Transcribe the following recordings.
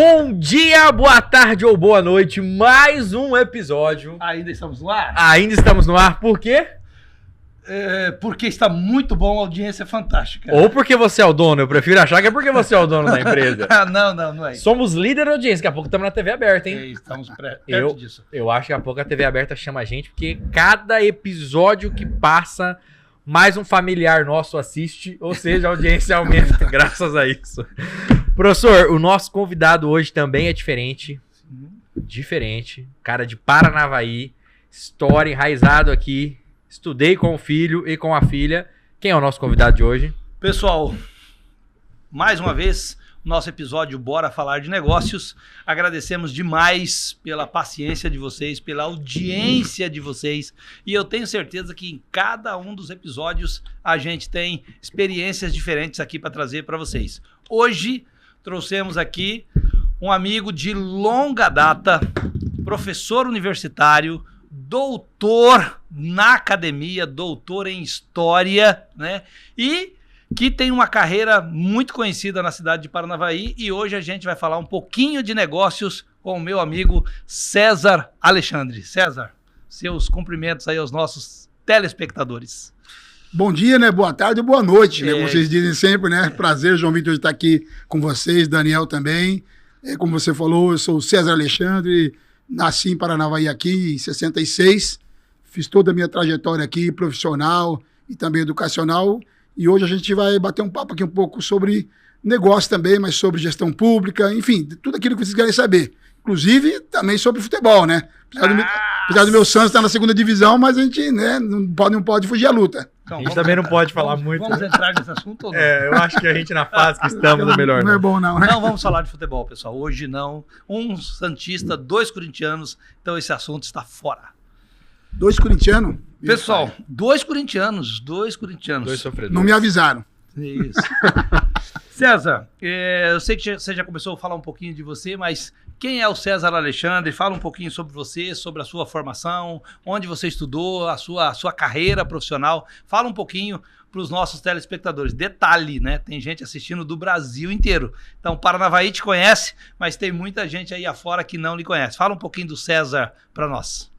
Bom dia, boa tarde ou boa noite, mais um episódio. Ainda estamos no ar? Ainda estamos no ar, por quê? Porque está muito bom, a audiência é fantástica. Ou porque você é o dono, eu prefiro achar que é porque você é o dono da empresa. Não é isso. Somos líder da audiência, daqui a pouco estamos na TV aberta, hein? Estamos perto disso. Eu acho que daqui a pouco a TV aberta chama a gente, porque cada episódio que passa, mais um familiar nosso assiste, ou seja, a audiência aumenta graças a isso. Professor, o nosso convidado hoje também é diferente. Diferente. Cara de Paranavaí, história enraizado aqui. Estudei com o filho e com a filha. Quem é o nosso convidado de hoje? Pessoal, mais uma vez, nosso episódio Bora Falar de Negócios. Agradecemos demais pela paciência de vocês, pela audiência de vocês. E eu tenho certeza que em cada um dos episódios a gente tem experiências diferentes aqui para trazer para vocês. Hoje trouxemos aqui um amigo de longa data, professor universitário, doutor na academia, doutor em história, né? E que tem uma carreira muito conhecida na cidade de Paranavaí. E hoje a gente vai falar um pouquinho de negócios com o meu amigo César Alexandre. César, seus cumprimentos aí aos nossos telespectadores. Bom dia, né? Boa tarde ou boa noite, né? Como vocês dizem sempre, né? Prazer, João Vitor, de estar aqui com vocês, Daniel também. Como você falou, eu sou o César Alexandre, nasci em Paranavaí aqui em 66, fiz toda a minha trajetória aqui, profissional e também educacional, e hoje a gente vai bater um papo aqui um pouco sobre negócio também, mas sobre gestão pública, enfim, tudo aquilo que vocês querem saber. Inclusive, também sobre futebol, né? Apesar do meu Santos estar na segunda divisão, mas a gente, né, não pode fugir à luta. Então, a gente também não pode falar muito. Vamos entrar nesse assunto ou não? Eu acho que a gente na fase que estamos é melhor. Não é bom não, né? Não vamos falar de futebol, pessoal. Hoje não. Um santista, 2 corintianos. Então esse assunto está fora. 2 corintianos? Pessoal, 2 corintianos. 2 sofredores. Não me avisaram. Isso. César, eu sei que você já começou a falar um pouquinho de você, mas quem é o César Alexandre? Fala um pouquinho sobre você, sobre a sua formação, onde você estudou, a sua carreira profissional. Fala um pouquinho para os nossos telespectadores. Detalhe, né? Tem gente assistindo do Brasil inteiro. Então, Paranavaí te conhece, mas tem muita gente aí afora que não lhe conhece. Fala um pouquinho do César para nós.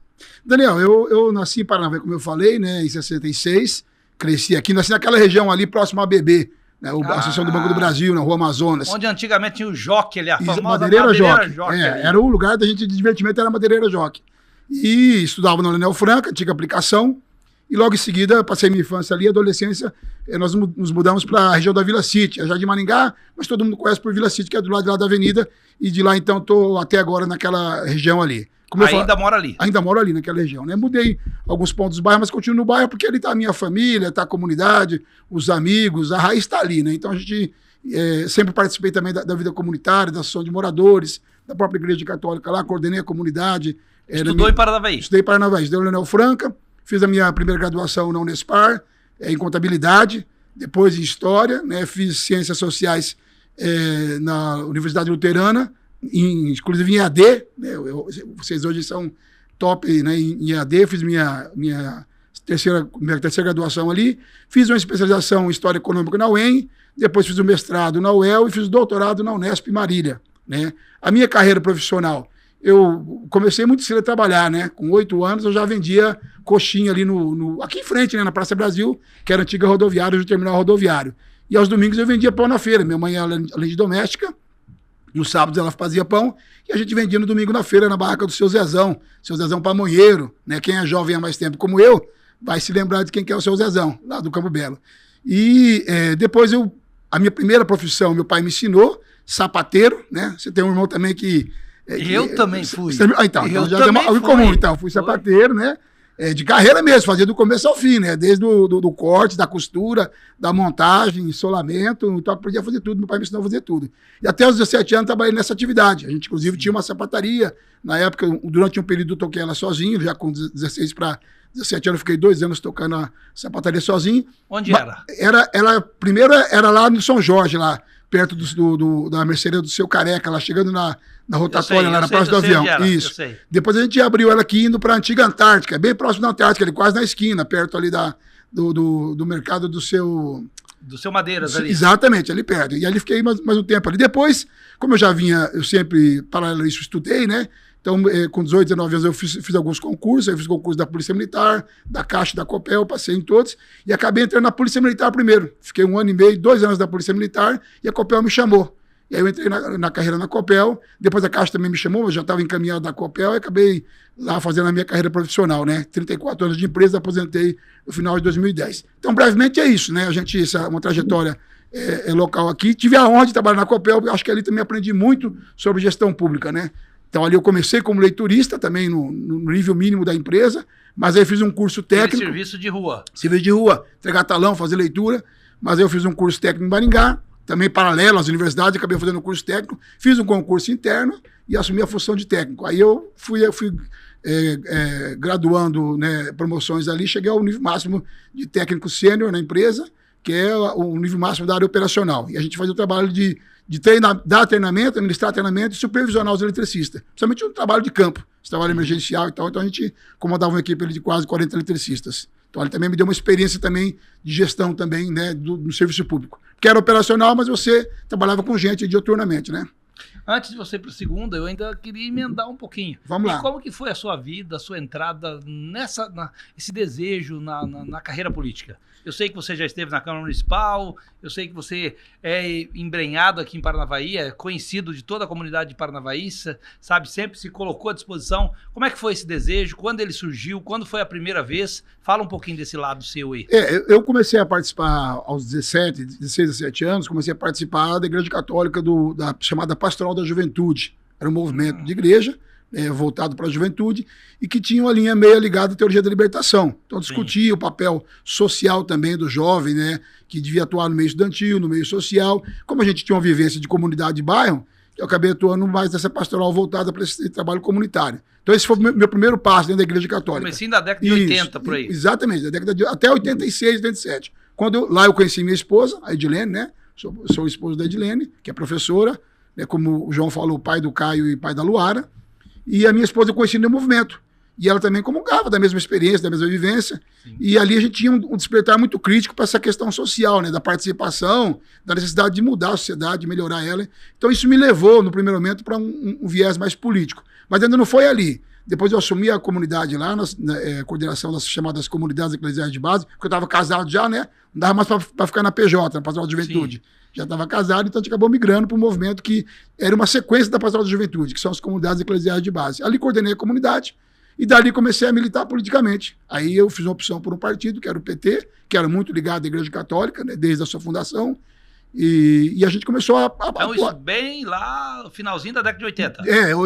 Daniel, eu nasci em Paranavaí, como eu falei, né? Em 66. Cresci aqui, nasci naquela região ali, próximo à BB. Né, a Associação do Banco do Brasil, na Rua Amazonas. Onde antigamente tinha o Jockey ali, a famosa Madeireira Jockey. Era o lugar da gente de divertimento, era a Madeireira Jockey. E estudava na Leonel Franca, antiga aplicação, e logo em seguida, passei minha infância ali, adolescência, nós nos mudamos para a região da Vila City, a Jardim Maringá, mas todo mundo conhece por Vila City, que é do lado de lá da avenida, e de lá então estou até agora naquela região ali. Mora ali? Ainda moro ali, naquela região, né? Mudei alguns pontos do bairro, mas continuo no bairro porque ali está a minha família, está a comunidade, os amigos, a raiz está ali, né? Então a gente sempre participei também da vida comunitária, da associação de moradores, da própria Igreja Católica lá, coordenei a comunidade. Estudou em Paranavaí? Estudei em Paranavaí, estudei na Leonel Franca, fiz a minha primeira graduação na Unespar, em contabilidade, depois em história, né? Fiz ciências sociais na Universidade Luterana, inclusive em EAD, né? Vocês hoje são top, né, em EAD, eu fiz minha terceira graduação ali, fiz uma especialização em História Econômica na UEM, depois fiz o mestrado na UEL e fiz o doutorado na Unesp Marília, né? A minha carreira profissional, eu comecei muito cedo a trabalhar, né? Com 8 anos eu já vendia coxinha ali aqui em frente, né, na Praça Brasil, que era a antiga rodoviária, o terminal rodoviário. E aos domingos eu vendia pão na feira, minha mãe além de doméstica, nos sábados ela fazia pão e a gente vendia no domingo na feira, na barraca do seu Zezão Pamonheiro, né? Quem é jovem há mais tempo como eu, vai se lembrar de quem que é o seu Zezão, lá do Campo Belo. E depois a minha primeira profissão, meu pai me ensinou, sapateiro, né? Você tem um irmão também que... eu também fui. Então já tem algo em comum, então. Fui sapateiro, né? De carreira mesmo, fazia do começo ao fim, né? Desde do corte, da costura, da montagem, solamento, então eu podia fazer tudo, meu pai me ensinou a fazer tudo. E até os 17 anos trabalhei nessa atividade. A gente, inclusive, tinha uma sapataria. Na época, durante um período, eu toquei ela sozinho, já com 16 para 17 anos, fiquei 2 anos tocando a sapataria sozinho. Onde era? Primeiro era lá no São Jorge, lá, perto da mercearia do Seu Careca, lá chegando na rotatória, lá na Praça do Avião. Isso. Depois a gente abriu ela aqui indo para a antiga Antártica, bem próximo da Antártica, ali, quase na esquina, perto ali do mercado do seu Do seu Madeiras ali. Exatamente, ali perto. E ali fiquei mais um tempo ali. Depois, como eu sempre, paralelo a isso, estudei, né? Então, com 18, 19 anos, eu fiz alguns concursos. Eu fiz concurso da Polícia Militar, da Caixa, da Copel, passei em todos. E acabei entrando na Polícia Militar primeiro. Fiquei 1 ano e meio, 2 anos da Polícia Militar, e a Copel me chamou. E aí eu entrei na carreira na Copel. Depois a Caixa também me chamou, eu já estava encaminhado da Copel, e acabei lá fazendo a minha carreira profissional, né? 34 anos de empresa, aposentei no final de 2010. Então, brevemente é isso, né? Uma trajetória local aqui. Tive a honra de trabalhar na Copel, acho que ali também aprendi muito sobre gestão pública, né? Então, ali eu comecei como leiturista, também no nível mínimo da empresa, mas aí fiz um curso técnico. Serviço de rua. Serviço de rua, entregar talão, fazer leitura, mas aí eu fiz um curso técnico em Maringá, também paralelo às universidades, acabei fazendo um curso técnico, fiz um concurso interno e assumi a função de técnico. Aí eu fui graduando, né, promoções ali, cheguei ao nível máximo de técnico sênior na empresa, que é o nível máximo da área operacional. E a gente fazia o trabalho de dar treinamento, administrar treinamento e supervisionar os eletricistas. Principalmente um trabalho de campo, esse trabalho emergencial e tal. Então a gente comandava uma equipe de quase 40 eletricistas. Então ele também me deu uma experiência também de gestão também, né, do serviço público. Que era operacional, mas você trabalhava com gente dioturnamente, né? Antes de você ir para o segundo, eu ainda queria emendar um pouquinho. Vamos lá. E como que foi a sua vida, a sua entrada esse desejo na carreira política? Eu sei que você já esteve na Câmara Municipal, eu sei que você é embrenhado aqui em Paranavaí, é conhecido de toda a comunidade de Paranavaí, sabe, sempre se colocou à disposição. Como é que foi esse desejo? Quando ele surgiu? Quando foi a primeira vez? Fala um pouquinho desse lado seu aí. Eu comecei a participar aos 16, 17 anos, comecei a participar da Igreja Católica, da chamada Pastoral da Juventude. Era um movimento de igreja, voltado para a juventude, e que tinha uma linha meia ligada à teologia da libertação. Então discutia Sim. o papel social também do jovem, né, que devia atuar no meio estudantil, no meio social. Como a gente tinha uma vivência de comunidade de bairro, eu acabei atuando mais nessa pastoral voltada para esse trabalho comunitário. Então esse foi o meu primeiro passo dentro da Igreja Católica. Comecinho da década de 80, por aí. Exatamente, da década até 86, 87. Lá eu conheci minha esposa, a Edilene, né? Sou esposo da Edilene, que é professora, né, como o João falou, pai do Caio e pai da Luara. E a minha esposa eu conheci no movimento. E ela também comungava da mesma experiência, da mesma vivência. Sim. E ali a gente tinha um despertar muito crítico para essa questão social, né? Da participação, da necessidade de mudar a sociedade, de melhorar ela. Então isso me levou, no primeiro momento, para um viés mais político. Mas ainda não foi ali. Depois eu assumi a comunidade lá, na coordenação das chamadas comunidades eclesiais de base, porque eu estava casado já, né? Não dava mais para ficar na PJ, na Pastoral da Juventude. Sim. Já estava casado, então a gente acabou migrando para um movimento que era uma sequência da Pastoral da Juventude, que são as comunidades eclesiais de base. Ali coordenei a comunidade e dali comecei a militar politicamente. Aí eu fiz uma opção por um partido, que era o PT, que era muito ligado à Igreja Católica, né, desde a sua fundação. E a gente começou a então, isso bem lá no finalzinho da década de 80.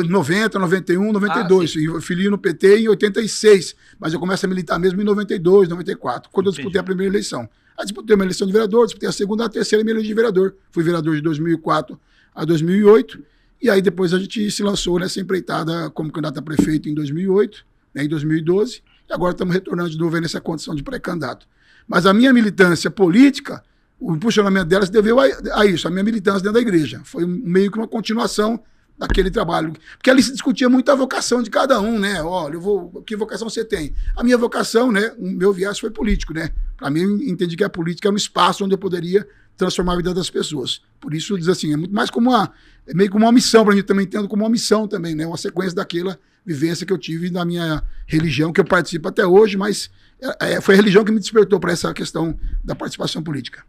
90, 91, 92. Eu filiei no PT em 86, mas eu começo a militar mesmo em 92, 94, quando eu disputei a primeira eleição. Aí disputei uma eleição de vereador, disputei a segunda, a terceira e me elegi de vereador. Fui vereador de 2004 a 2008, e aí depois a gente se lançou nessa empreitada como candidato a prefeito em 2008, né, em 2012, e agora estamos retornando de novo nessa condição de pré-candidato. Mas a minha militância política, o impulsionamento dela se deveu a isso, a minha militância dentro da igreja. Foi meio que uma continuação daquele trabalho. Porque ali se discutia muito a vocação de cada um, né? Olha, que vocação você tem? A minha vocação, né? O meu viés foi político, né? Para mim, eu entendi que a política é um espaço onde eu poderia transformar a vida das pessoas. Por isso, diz assim, é muito mais como meio como uma missão, para mim também entendo como uma missão também, né? Uma sequência daquela vivência que eu tive na minha religião, que eu participo até hoje, mas foi a religião que me despertou para essa questão da participação política.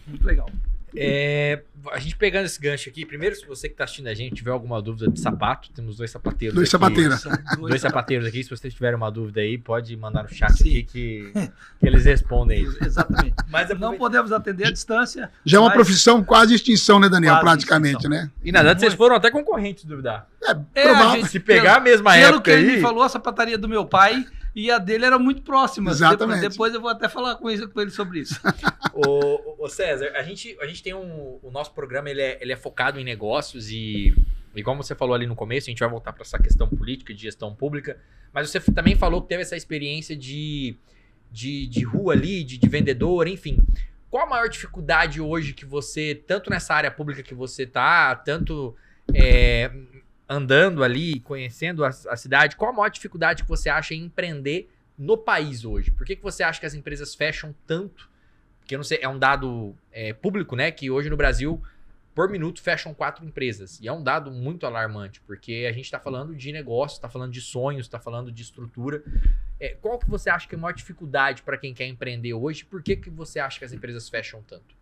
Muito legal. A gente pegando esse gancho aqui, primeiro, se você que está assistindo a gente tiver alguma dúvida de sapato, temos dois sapateiros aqui. Dois sapateiros aqui, se vocês tiverem uma dúvida aí, pode mandar no chat aqui que eles respondem. Exatamente. Mas não podemos atender à distância. Já é uma profissão quase extinção, né, Daniel? Quase praticamente, extinção. Né? E na verdade vocês foram até concorrentes, duvidar. Provável. Se pegar a mesma época que ele falou, a sapataria do meu pai e a dele era muito próxima. Exatamente. Depois eu vou até falar com ele sobre isso. Ô César, a gente tem o nosso programa, ele é focado em negócios e como você falou ali no começo, a gente vai voltar para essa questão política e de gestão pública, mas você também falou que teve essa experiência de rua ali, de vendedor, enfim. Qual a maior dificuldade hoje que você, tanto nessa área pública que você tá, tanto andando ali, conhecendo a cidade, qual a maior dificuldade que você acha em empreender no país hoje? Por que você acha que as empresas fecham tanto porque eu não sei, é um dado público, né? Que hoje no Brasil, por minuto, fecham 4 empresas. E é um dado muito alarmante, porque a gente está falando de negócio, está falando de sonhos, está falando de estrutura. Qual que você acha que é a maior dificuldade para quem quer empreender hoje? Por que você acha que as empresas fecham tanto?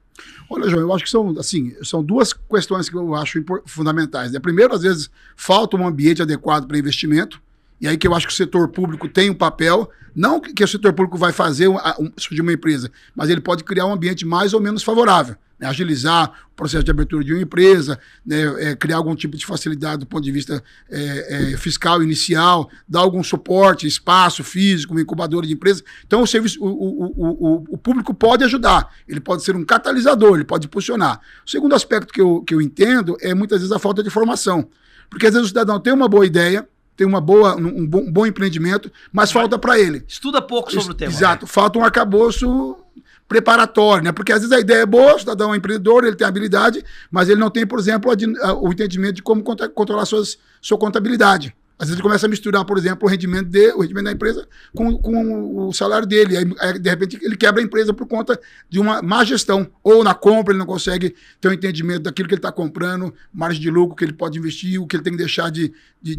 Olha, João, eu acho que são duas questões que eu acho fundamentais, né? Primeiro, às vezes, falta um ambiente adequado para investimento, e aí que eu acho que o setor público tem um papel, não que o setor público vai fazer surgir uma empresa, mas ele pode criar um ambiente mais ou menos favorável, né? Agilizar o processo de abertura de uma empresa, né? Criar algum tipo de facilidade do ponto de vista fiscal inicial, dar algum suporte, espaço físico, uma incubadora de empresas. Então, o público pode ajudar, ele pode ser um catalisador, ele pode impulsionar. O segundo aspecto que eu entendo é muitas vezes a falta de formação, porque às vezes o cidadão tem uma boa ideia, tem um bom empreendimento, mas falta para ele. Estuda pouco sobre o tema. Exato, falta um arcabouço preparatório, né? Porque às vezes a ideia é boa, o cidadão é empreendedor, ele tem habilidade, mas ele não tem, por exemplo, o entendimento de como controlar sua contabilidade. Às vezes ele começa a misturar, por exemplo, o rendimento da empresa com o salário dele. Aí, de repente, ele quebra a empresa por conta de uma má gestão. Ou na compra ele não consegue ter um entendimento daquilo que ele está comprando, margem de lucro que ele pode investir, o que ele tem que deixar de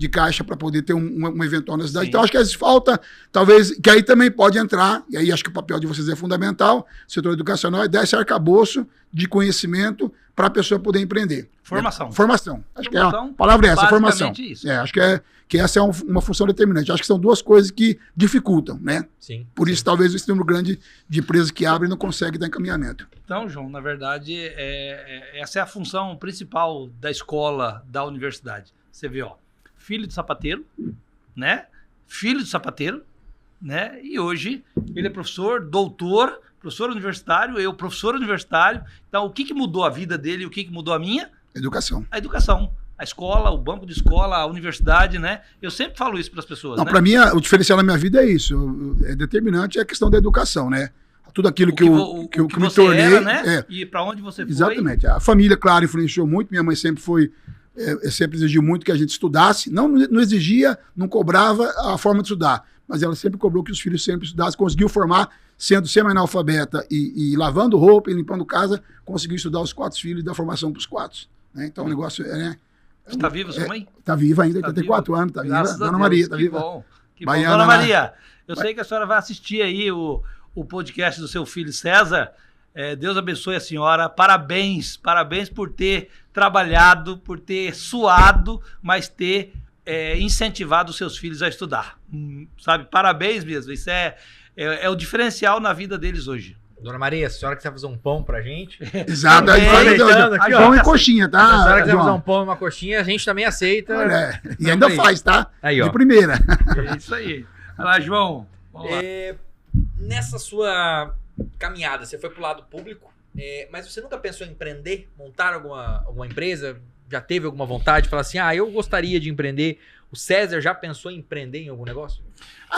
caixa para poder ter uma eventual necessidade. Sim. Então, acho que às vezes falta, talvez, que aí também pode entrar, e aí acho que o papel de vocês é fundamental, o setor educacional, é dar esse arcabouço de conhecimento para a pessoa poder empreender. Formação. Formação. Acho que Formação, a palavra é essa, formação. isso. Acho que essa é uma função determinante. Acho que são duas coisas que dificultam, né? Sim. Por isso, talvez, esse número grande de empresas que abrem não consegue dar encaminhamento. Então, João, na verdade, essa é a função principal da escola, da universidade. Você vê, filho de sapateiro, né? Filho de sapateiro, né? E hoje ele é professor, doutor, professor universitário, eu professor universitário. Então, o que mudou a vida dele e o que mudou a minha? Educação. A educação. A escola, o banco de escola, a universidade, né? Eu sempre falo isso para as pessoas, não, né? Para mim, o diferencial na minha vida é isso. É determinante a questão da educação, né? Tudo aquilo que eu me tornei. Era, né? E para onde você foi. Exatamente. A família, claro, influenciou muito. Minha mãe sempre sempre exigiu muito que a gente estudasse. Não exigia, não cobrava a forma de estudar, mas ela sempre cobrou que os filhos sempre estudassem. Conseguiu formar, sendo semi-analfabeta e lavando roupa e limpando casa, conseguiu estudar os 4 filhos e dar formação para os 4. Né? Então o negócio Está viva sua mãe? Está viva ainda, 84 anos, está viva. Dona Maria, está viva. Bom. Que Baiana, bom. Dona Maria, eu sei que a senhora vai assistir aí o podcast do seu filho César. Deus abençoe a senhora. Parabéns por ter trabalhado, por ter suado, mas ter incentivado os seus filhos a estudar. Sabe? Parabéns mesmo. Isso é o diferencial na vida deles hoje. Dona Maria, se a senhora quiser fazer um pão pra gente... Exato. Aqui, pão e coxinha, tá? Se a senhora quiser fazer um pão e uma coxinha, a gente também aceita. E ainda faz, tá? Aí, ó. De primeira. É isso aí. Olha lá, João. Vamos lá. Nessa sua caminhada, você foi pro lado público, mas você nunca pensou em empreender, montar alguma empresa? Já teve alguma vontade de falar assim, eu gostaria de empreender? O César já pensou em empreender em algum negócio?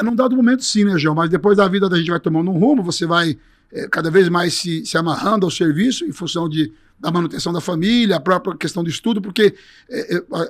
Num dado momento sim, né, João? Mas depois da vida da gente vai tomando um rumo, você vai cada vez mais se amarrando ao serviço em função da manutenção da família, a própria questão do estudo, porque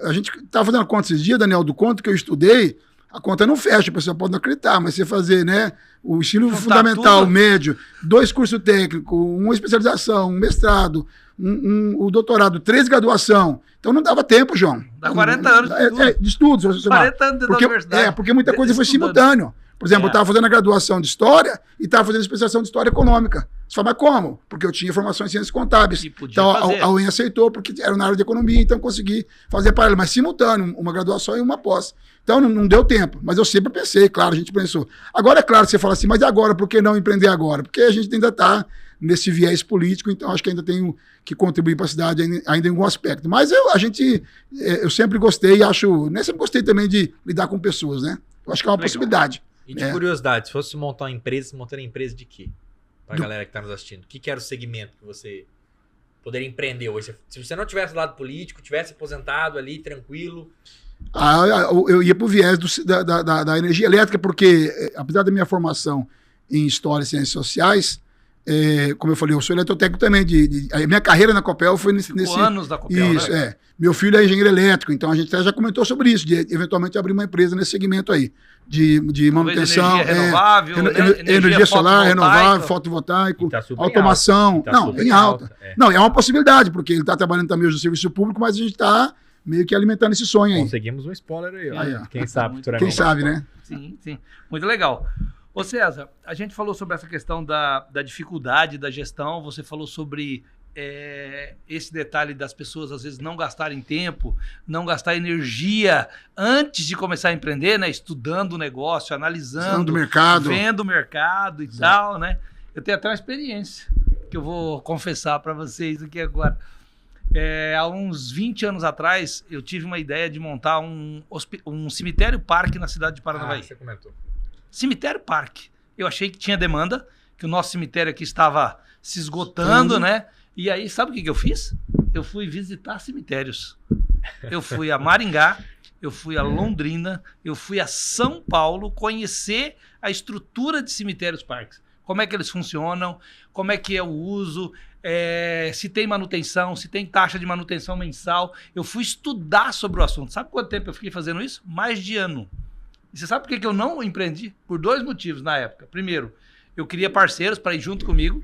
a gente estava fazendo a conta esses dias, Daniel, do quanto que eu estudei, a conta não fecha, a pessoa pode não acreditar, mas você fazer, né, o ensino fundamental, tudo. Médio, 2 cursos técnicos, uma especialização, um mestrado, o doutorado, 3 graduação. Então não dava tempo, João. Dá 40 anos de estudo. 40 anos da universidade. Porque muita coisa foi simultâneo. Por exemplo, eu estava fazendo a graduação de História e estava fazendo a especialização de História Econômica. Você fala, mas como? Porque eu tinha formação em Ciências Contábeis. Então a UEM aceitou, porque era na área de Economia, então consegui fazer paralelo. Mas simultâneo, uma graduação e uma pós. Então não deu tempo. Mas eu sempre pensei, claro, a gente pensou. Agora é claro, você fala assim, mas e agora? Por que não empreender agora? Porque a gente ainda está nesse viés político, então acho que ainda tenho que contribuir para a cidade ainda em algum aspecto. Mas eu sempre gostei, sempre gostei também de lidar com pessoas, né? Eu acho que é uma possibilidade. E de curiosidade, se fosse montar uma empresa, você montaria empresa de quê? Para a galera que está nos assistindo. O que era o segmento que você poderia empreender hoje? Se você não tivesse lado político, tivesse aposentado ali, tranquilo... eu ia para o viés da energia elétrica, porque apesar da minha formação em História e Ciências Sociais, como eu falei, eu sou eletrotécnico também. A minha carreira na Copel foi nesse... 5 anos da Copel, isso, né? Meu filho é engenheiro elétrico, então a gente já comentou sobre isso, de eventualmente abrir uma empresa nesse segmento aí, de manutenção. Energia renovável, energia solar, renovável, fotovoltaico, automação. Não, em alta. Não, é uma possibilidade, porque ele está trabalhando também hoje no serviço público, mas a gente está meio que alimentando esse sonho aí. Conseguimos um spoiler aí, ó. Ó. Quem sabe, Quem sabe, né? Sim, sim. Muito legal. Ô César, a gente falou sobre essa questão da dificuldade da gestão, você falou sobre esse detalhe das pessoas às vezes não gastarem tempo, não gastar energia antes de começar a empreender, né? Estudando o negócio, analisando, vendo o mercado e tal, né? Eu tenho até uma experiência que eu vou confessar para vocês aqui agora. Há uns 20 anos atrás, eu tive uma ideia de montar um cemitério-parque na cidade de Paranavaí. Você comentou. Cemitério-parque. Eu achei que tinha demanda, que o nosso cemitério aqui estava se esgotando, né? E aí, sabe o que eu fiz? Eu fui visitar cemitérios. Eu fui a Maringá, eu fui a Londrina, eu fui a São Paulo conhecer a estrutura de cemitérios-parques. Como é que eles funcionam, como é que é o uso, se tem manutenção, se tem taxa de manutenção mensal. Eu fui estudar sobre o assunto. Sabe quanto tempo eu fiquei fazendo isso? Mais de ano. E você sabe por que eu não empreendi? Por 2 motivos na época. Primeiro, eu queria parceiros para ir junto comigo.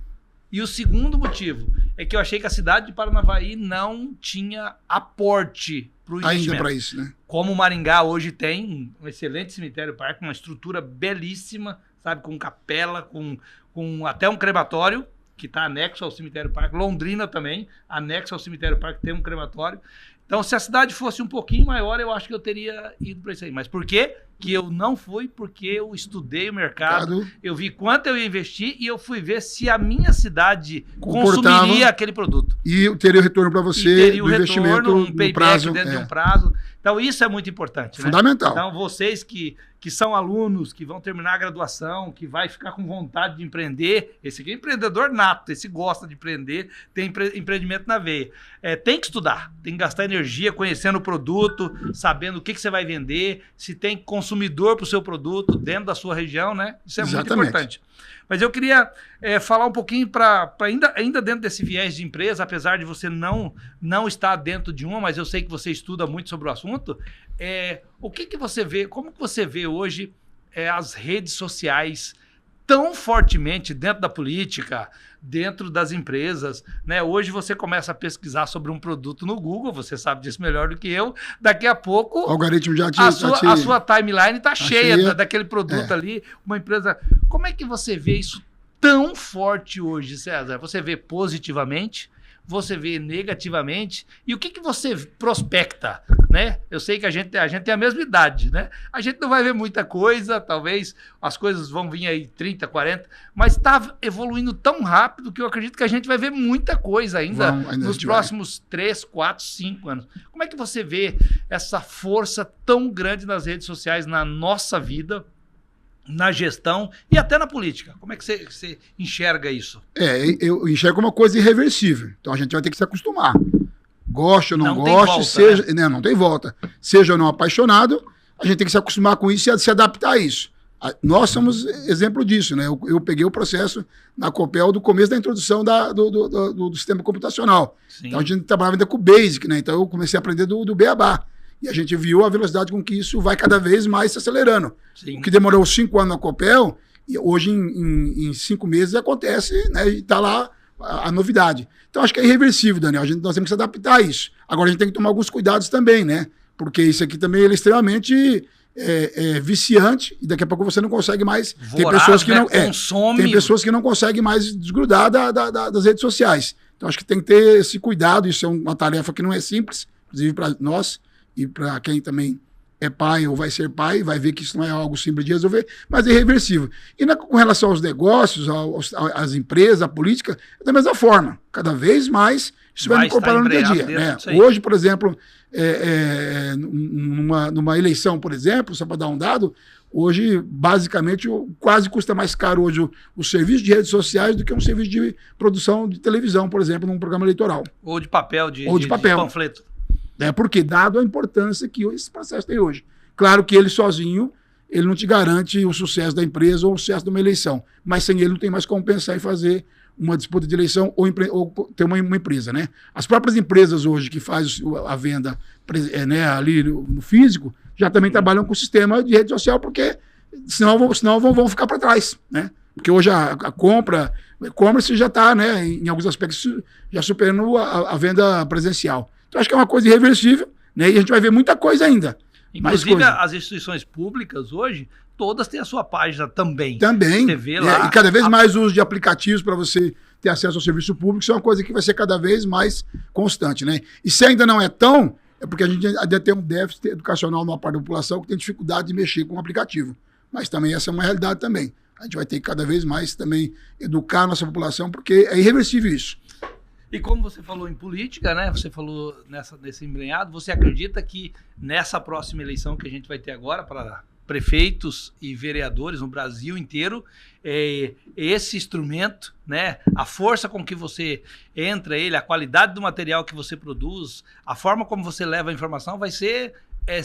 E o segundo motivo é que eu achei que a cidade de Paranavaí não tinha aporte para o investimento. Ainda para isso, né? Como Maringá hoje tem um excelente cemitério-parque, uma estrutura belíssima, sabe, com capela, com até um crematório, que está anexo ao cemitério-parque. Londrina também, anexo ao cemitério-parque, tem um crematório. Então, se a cidade fosse um pouquinho maior, eu acho que eu teria ido para isso aí. Mas por quê? Que eu não fui, porque eu estudei o mercado, eu vi quanto eu ia investir e eu fui ver se a minha cidade consumiria aquele produto. E teria o retorno para você do investimento um payback dentro de um prazo. Então, isso é muito importante. Fundamental. Né? Então, vocês que são alunos, que vão terminar a graduação, que vai ficar com vontade de empreender, esse aqui é empreendedor nato, esse gosta de empreender, tem empreendimento na veia. Tem que estudar, tem que gastar energia conhecendo o produto, sabendo o que você vai vender, se tem consumidor para o seu produto dentro da sua região, né? Isso é muito importante. Mas eu queria falar um pouquinho para ainda dentro desse viés de empresa, apesar de você não estar dentro de uma, mas eu sei que você estuda muito sobre o assunto. O que você vê, como que você vê hoje as redes sociais tão fortemente dentro da política, dentro das empresas, né? Hoje você começa a pesquisar sobre um produto no Google, você sabe disso melhor do que eu, daqui a pouco o algoritmo a sua timeline está cheia daquele produto ali, uma empresa. Como é que você vê isso tão forte hoje, César? Você vê positivamente? Você vê negativamente? E o que você prospecta, né? Eu sei que a gente tem a mesma idade, né? A gente não vai ver muita coisa, talvez as coisas vão vir aí 30, 40, mas está evoluindo tão rápido que eu acredito que a gente vai ver muita coisa ainda nos próximos 3, 4, 5 anos. Como é que você vê essa força tão grande nas redes sociais na nossa vida, na gestão e até na política? Como é que você enxerga isso? Eu enxergo uma coisa irreversível. Então a gente vai ter que se acostumar. Goste ou não goste, volta, seja, né? Não tem volta. Seja ou não apaixonado, a gente tem que se acostumar com isso e se adaptar a isso. Nós somos exemplo disso, né? Eu peguei o processo na Copel do começo da introdução do sistema computacional. Sim. Então a gente trabalhava ainda com o Basic, né? Então eu comecei a aprender do Beabá. E a gente viu a velocidade com que isso vai cada vez mais se acelerando. Sim. O que demorou 5 anos na Copel, e hoje em 5 meses acontece, né? E está lá a novidade. Então acho que é irreversível, Daniel. Nós temos que se adaptar a isso. Agora a gente tem que tomar alguns cuidados também, né? Porque isso aqui também ele é extremamente viciante e daqui a pouco você não consegue mais. Voraz, tem pessoas que não consome. Tem pessoas que não conseguem mais desgrudar das redes sociais. Então acho que tem que ter esse cuidado. Isso é uma tarefa que não é simples, inclusive para nós. E para quem também é pai ou vai ser pai, vai ver que isso não é algo simples de resolver, mas é irreversível. E com relação aos negócios, às empresas, à política, é da mesma forma. Cada vez mais isso vai incorporando no dia a dia. Né? Hoje, por exemplo, numa eleição, por exemplo, só para dar um dado, hoje, basicamente, quase custa mais caro hoje o serviço de redes sociais do que um serviço de produção de televisão, por exemplo, num programa eleitoral. Ou de papel, de panfleto. Porque dado a importância que esse processo tem hoje. Claro que ele sozinho, ele não te garante o sucesso da empresa ou o sucesso de uma eleição, mas sem ele não tem mais como pensar em fazer uma disputa de eleição ou ter uma empresa, né? As próprias empresas hoje que fazem a venda né, ali no físico já também trabalham com o sistema de rede social, porque senão vão ficar para trás, né? Porque hoje a compra, o e-commerce já está, né, em alguns aspectos, já superando a venda presencial. Então, acho que é uma coisa irreversível, né? E a gente vai ver muita coisa ainda. Inclusive, as instituições públicas hoje, todas têm a sua página também. Também. TV lá. E cada vez mais o uso de aplicativos para você ter acesso ao serviço público, isso é uma coisa que vai ser cada vez mais constante, né? E se ainda não é tão, é porque a gente ainda tem um déficit educacional numa parte da população que tem dificuldade de mexer com o aplicativo. Mas também essa é uma realidade também. A gente vai ter que cada vez mais também educar a nossa população, porque é irreversível isso. E como você falou em política, né? Você falou nesse embrenhado, você acredita que nessa próxima eleição que a gente vai ter agora para prefeitos e vereadores no Brasil inteiro, esse instrumento, né? A força com que você entra ele, a qualidade do material que você produz, a forma como você leva a informação vai ser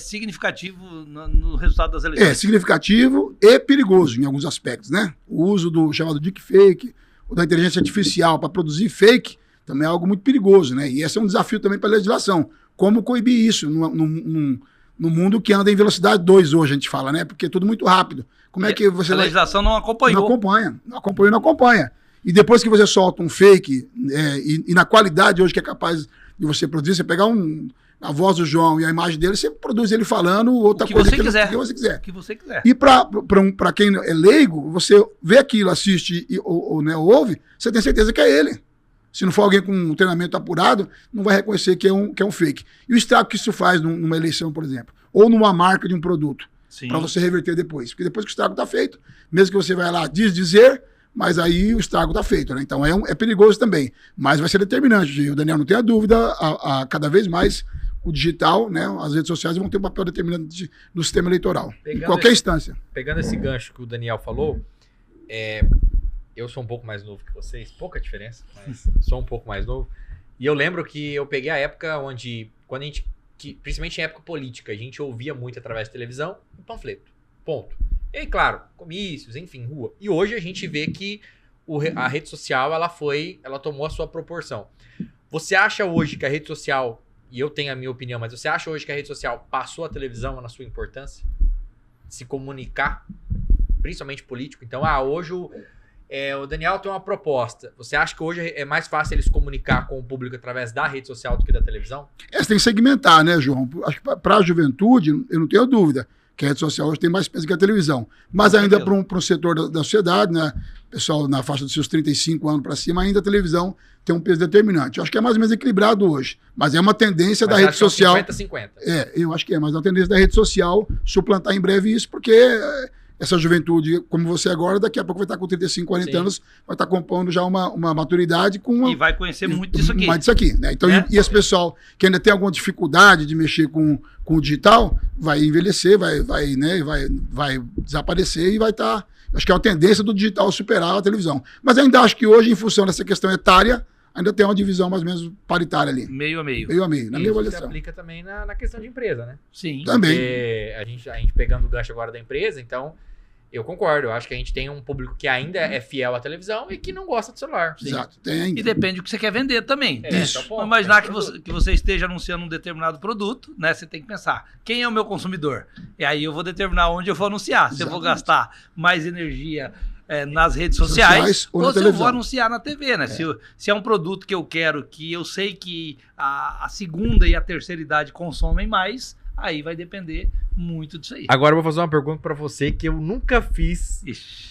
significativo no resultado das eleições? É significativo e perigoso em alguns aspectos, né? O uso do chamado deepfake, ou da inteligência artificial para produzir fake, também é algo muito perigoso, né? E esse é um desafio também para a legislação. Como coibir isso no mundo que anda em velocidade 2 hoje, a gente fala, né? Porque é tudo muito rápido. Como é que você... A legislação não acompanhou. Não acompanha. E depois que você solta um fake, e na qualidade hoje que é capaz de você produzir, você pegar a voz do João e a imagem dele, você produz ele falando outra coisa que você quiser. Que você quiser. E para quem é leigo, você vê aquilo, assiste ou ouve, você tem certeza que é ele. Se não for alguém com um treinamento apurado, não vai reconhecer que é um fake. E o estrago que isso faz numa eleição, por exemplo, ou numa marca de um produto, para você reverter depois. Porque depois que o estrago está feito, mesmo que você vai lá dizer, mas aí o estrago está feito, né? Então é perigoso também, mas vai ser determinante. O Daniel não tem a dúvida, cada vez mais o digital, né, as redes sociais vão ter um papel determinante no sistema eleitoral, em qualquer instância. Pegando esse gancho que o Daniel falou, eu sou um pouco mais novo que vocês, pouca diferença, mas sou um pouco mais novo. E eu lembro que eu peguei a época onde, principalmente em época política, a gente ouvia muito através da televisão e panfleto. Ponto. E aí, claro, comícios, enfim, rua. E hoje a gente vê que a rede social, ela tomou a sua proporção. Você acha hoje que a rede social, e eu tenho a minha opinião, mas você acha hoje que a rede social passou a televisão na sua importância? Se comunicar, principalmente político. Então, hoje o Daniel tem uma proposta. Você acha que hoje é mais fácil ele se comunicar com o público através da rede social do que da televisão? Você tem que segmentar, né, João? Acho que para a juventude, eu não tenho dúvida que a rede social hoje tem mais peso que a televisão. Mas ainda para um setor da sociedade, né, pessoal na faixa dos seus 35 anos para cima, ainda a televisão tem um peso determinante. Eu acho que é mais ou menos equilibrado hoje. Mas é uma tendência da rede social... 50-50. Eu acho que é, mas é uma tendência da rede social suplantar em breve isso, porque... essa juventude, como você agora, daqui a pouco vai estar com 35, 40 anos, vai estar compondo já uma maturidade com... E vai conhecer muito disso aqui. Mais disso aqui, né? Então, e esse pessoal que ainda tem alguma dificuldade de mexer com o digital, vai envelhecer, vai desaparecer e vai estar... Acho que é uma tendência do digital superar a televisão. Mas ainda acho que hoje, em função dessa questão etária, ainda tem uma divisão mais ou menos paritária ali. Meio a meio. Meio a meio, na minha avaliação. Isso se aplica também na questão de empresa, né? Sim. Também. Porque a gente pegando o gancho agora da empresa, então... Eu concordo, eu acho que a gente tem um público que ainda é fiel à televisão e que não gosta de celular. Exato, tem. E depende do que você quer vender também. Isso. Vamos imaginar que você esteja anunciando um determinado produto, né? Você tem que pensar, quem é o meu consumidor? E aí eu vou determinar onde eu vou anunciar. Se eu vou gastar mais energia nas redes sociais ou se eu vou anunciar na TV, né? Se é um produto que eu quero, que eu sei que a segunda e a terceira idade consomem mais, aí vai depender muito disso aí. Agora eu vou fazer uma pergunta pra você que eu nunca fiz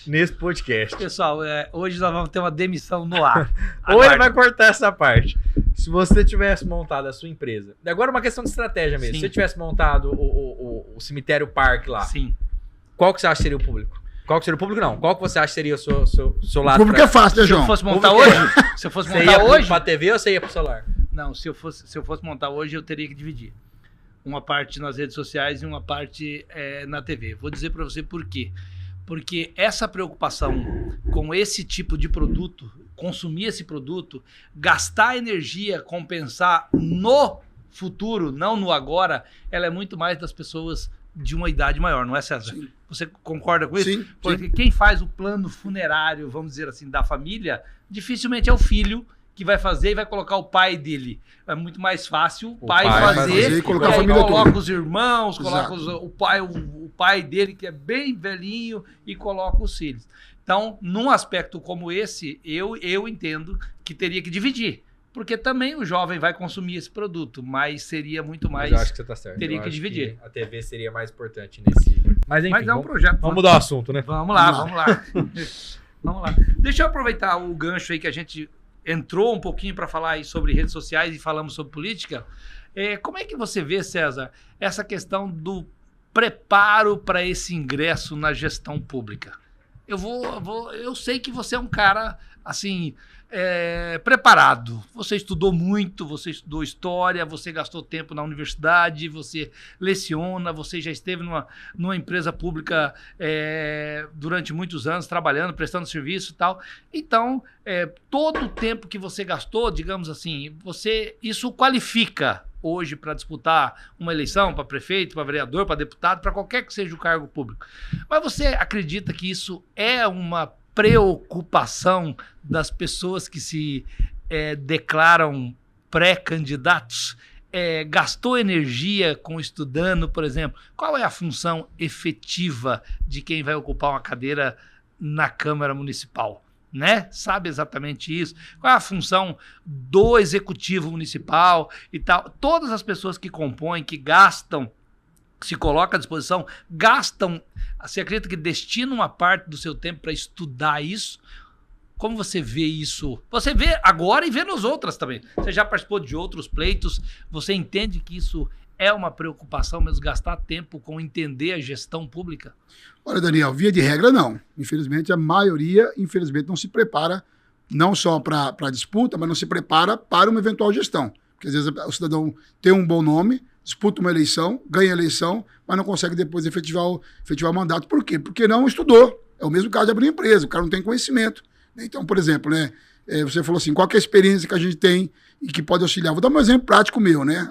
nesse podcast. Pessoal, hoje nós vamos ter uma demissão no ar. Ou ele vai cortar essa parte. Se você tivesse montado a sua empresa, agora é uma questão de estratégia mesmo. Sim. Se você tivesse montado o cemitério parque lá, sim, qual que você acha que seria o público? Qual que seria o público? Não. Qual que você acha que seria o seu lado? O público é fácil, né, João? Se eu fosse montar hoje... Se eu fosse montar hoje... pra TV ou você ia pro celular? Não, se eu fosse montar hoje, eu teria que dividir. Uma parte nas redes sociais e uma parte na TV. Vou dizer para você por quê. Porque essa preocupação com esse tipo de produto, consumir esse produto, gastar energia, compensar no futuro, não no agora, ela é muito mais das pessoas de uma idade maior, não é, César? Sim. Você concorda com isso? Sim, Porque quem faz o plano funerário, vamos dizer assim, da família, dificilmente é o filho que vai fazer e vai colocar o pai dele. É muito mais fácil o pai fazer e colocar a aí família coloca toda. os irmãos, coloca Exato. o pai dele, que é bem velhinho, e coloca os filhos. Então, num aspecto como esse, eu entendo que teria que dividir. Porque também o jovem vai consumir esse produto, mas seria muito mais... Mas eu acho que você tá certo. Teria Eu que acho dividir. a TV seria mais importante nesse... Mas enfim, Mas é um projeto. vamos mudar o assunto, né? Vamos lá. Vamos lá. Deixa eu aproveitar o gancho aí que a gente entrou um pouquinho para falar aí sobre redes sociais e falamos sobre política. Como é que você vê, César, essa questão do preparo para esse ingresso na gestão pública? Eu sei que você é um cara, assim, preparado. Você estudou muito, você estudou história, você gastou tempo na universidade, você leciona, você já esteve numa empresa pública durante muitos anos, trabalhando, prestando serviço e tal. Então, todo o tempo que você gastou, digamos assim, isso qualifica hoje para disputar uma eleição para prefeito, para vereador, para deputado, para qualquer que seja o cargo público. Mas você acredita que isso é uma preocupação das pessoas que se declaram pré-candidatos? Gastou energia estudando, por exemplo? Qual é a função efetiva de quem vai ocupar uma cadeira na Câmara Municipal? Né? Sabe exatamente isso? Qual é a função do executivo municipal e tal? Todas as pessoas que compõem, que gastam, se colocam à disposição, gastam, você acredita que destinam uma parte do seu tempo para estudar isso? Como você vê isso? Você vê agora e vê nos outras também. Você já participou de outros pleitos, você entende que isso é uma preocupação mesmo, gastar tempo com entender a gestão pública? Olha, Daniel, via de regra, não. Infelizmente, a maioria, não se prepara não só para a disputa, mas não se prepara para uma eventual gestão. Porque às vezes o cidadão tem um bom nome, disputa uma eleição, ganha a eleição, mas não consegue depois efetivar o mandato. Por quê? Porque não estudou. É o mesmo caso de abrir empresa, o cara não tem conhecimento. Então, por exemplo, né, você falou assim, qual que é a experiência que a gente tem e que pode auxiliar? Vou dar um exemplo prático meu, né?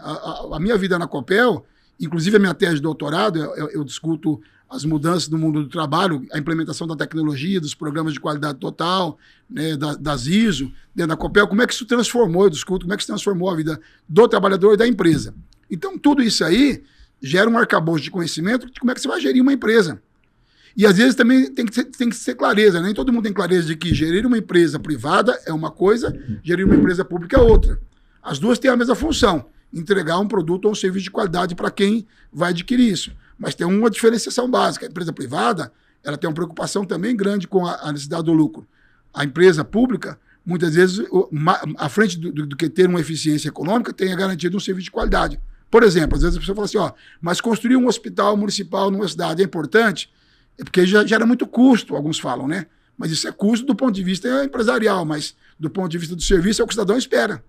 A minha vida na Copel, inclusive a minha tese de doutorado, eu discuto as mudanças no mundo do trabalho, a implementação da tecnologia, dos programas de qualidade total, né, das ISO, dentro da Copel, como é que isso transformou, eu discuto como é que isso transformou a vida do trabalhador e da empresa. Então, tudo isso aí gera um arcabouço de conhecimento de como é que você vai gerir uma empresa. E, às vezes, também tem que ser clareza. Nem todo mundo tem clareza de que gerir uma empresa privada é uma coisa, gerir uma empresa pública é outra. As duas têm a mesma função, entregar um produto ou um serviço de qualidade para quem vai adquirir isso. Mas tem uma diferenciação básica. A empresa privada, ela tem uma preocupação também grande com a necessidade do lucro. A empresa pública, muitas vezes, à frente do que ter uma eficiência econômica, tem a garantia de um serviço de qualidade. Por exemplo, às vezes a pessoa fala assim, mas construir um hospital municipal numa cidade é importante? É porque já gera muito custo, alguns falam, né? Mas isso é custo do ponto de vista empresarial, mas do ponto de vista do serviço é o que o cidadão espera.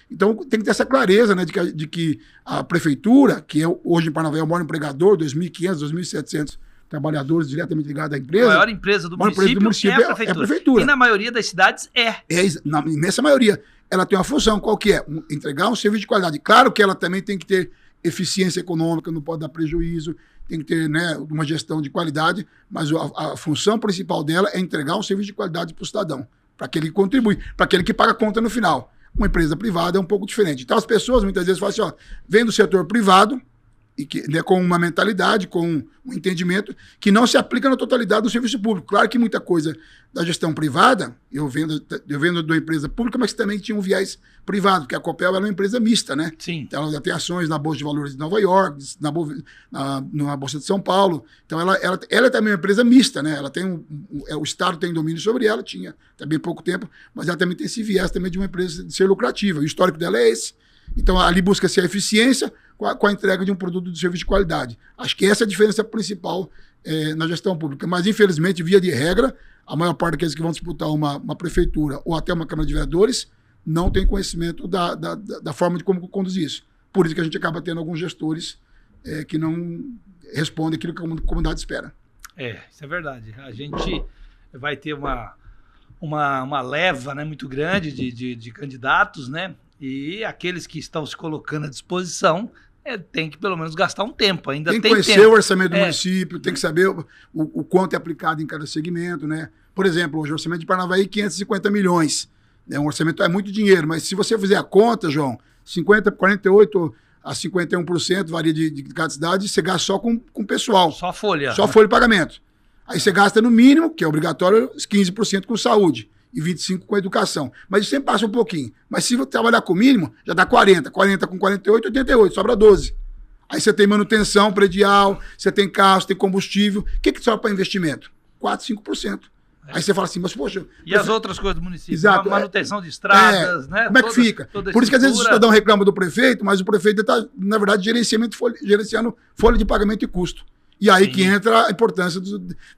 Então tem que ter essa clareza, né, de que a prefeitura, que hoje em Parnaíba é o maior empregador, 2.500, 2.700 trabalhadores diretamente ligados à empresa. A maior empresa do município é a prefeitura. E na maioria das cidades na imensa maioria. Ela tem uma função, qual que é? Entregar um serviço de qualidade. Claro que ela também tem que ter eficiência econômica, não pode dar prejuízo, tem que ter, né, uma gestão de qualidade, mas a função principal dela é entregar um serviço de qualidade para o cidadão, para aquele que contribui, para aquele que paga a conta no final. Uma empresa privada é um pouco diferente. Então as pessoas muitas vezes falam assim, vem do setor privado, e que, né, com uma mentalidade, com um entendimento que não se aplica na totalidade do serviço público. Claro que muita coisa da gestão privada, eu vendo da empresa pública, mas também tinha um viés privado, porque a Copel era uma empresa mista, né? Sim. Então ela tem ações na Bolsa de Valores de Nova York, na Bolsa de São Paulo. Então ela é também uma empresa mista, né? Ela tem o Estado tem domínio sobre ela, tinha também pouco tempo, mas ela também tem esse viés também de uma empresa de ser lucrativa. O histórico dela é esse. Então ali busca-se a eficiência com a entrega de um produto de serviço de qualidade. Acho que essa é a diferença principal na gestão pública. Mas, infelizmente, via de regra, a maior parte daqueles que vão disputar uma prefeitura ou até uma Câmara de Vereadores não tem conhecimento da forma de como conduzir isso. Por isso que a gente acaba tendo alguns gestores que não respondem aquilo que a comunidade espera. Isso é verdade. A gente vai ter uma leva, né, muito grande de candidatos, né? E aqueles que estão se colocando à disposição tem que pelo menos gastar um tempo. Ainda Tem que tem conhecer tempo. o orçamento do município, tem que saber o quanto é aplicado em cada segmento, né? Por exemplo, hoje o orçamento de Paranavaí é 550 milhões. Né? Um orçamento é muito dinheiro, mas se você fizer a conta, João, 48 a 51% varia de cada cidade, você gasta só com pessoal. Só folha. Só folha de pagamento. Aí você gasta no mínimo, que é obrigatório, 15% com saúde e 25% com educação. Mas isso sempre passa um pouquinho. Mas se você trabalhar com o mínimo, já dá 40. 40 com 48, 88, sobra 12. Aí você tem manutenção predial, você tem carro, você tem combustível. O que sobra para investimento? 4, 5%. Aí você fala assim, mas poxa... E as outras coisas do município? Exato. Manutenção de estradas, né? Como é que fica? Por isso que às vezes o cidadão reclama do prefeito, mas o prefeito está, na verdade, gerenciando folha de pagamento e custo. E aí que entra a importância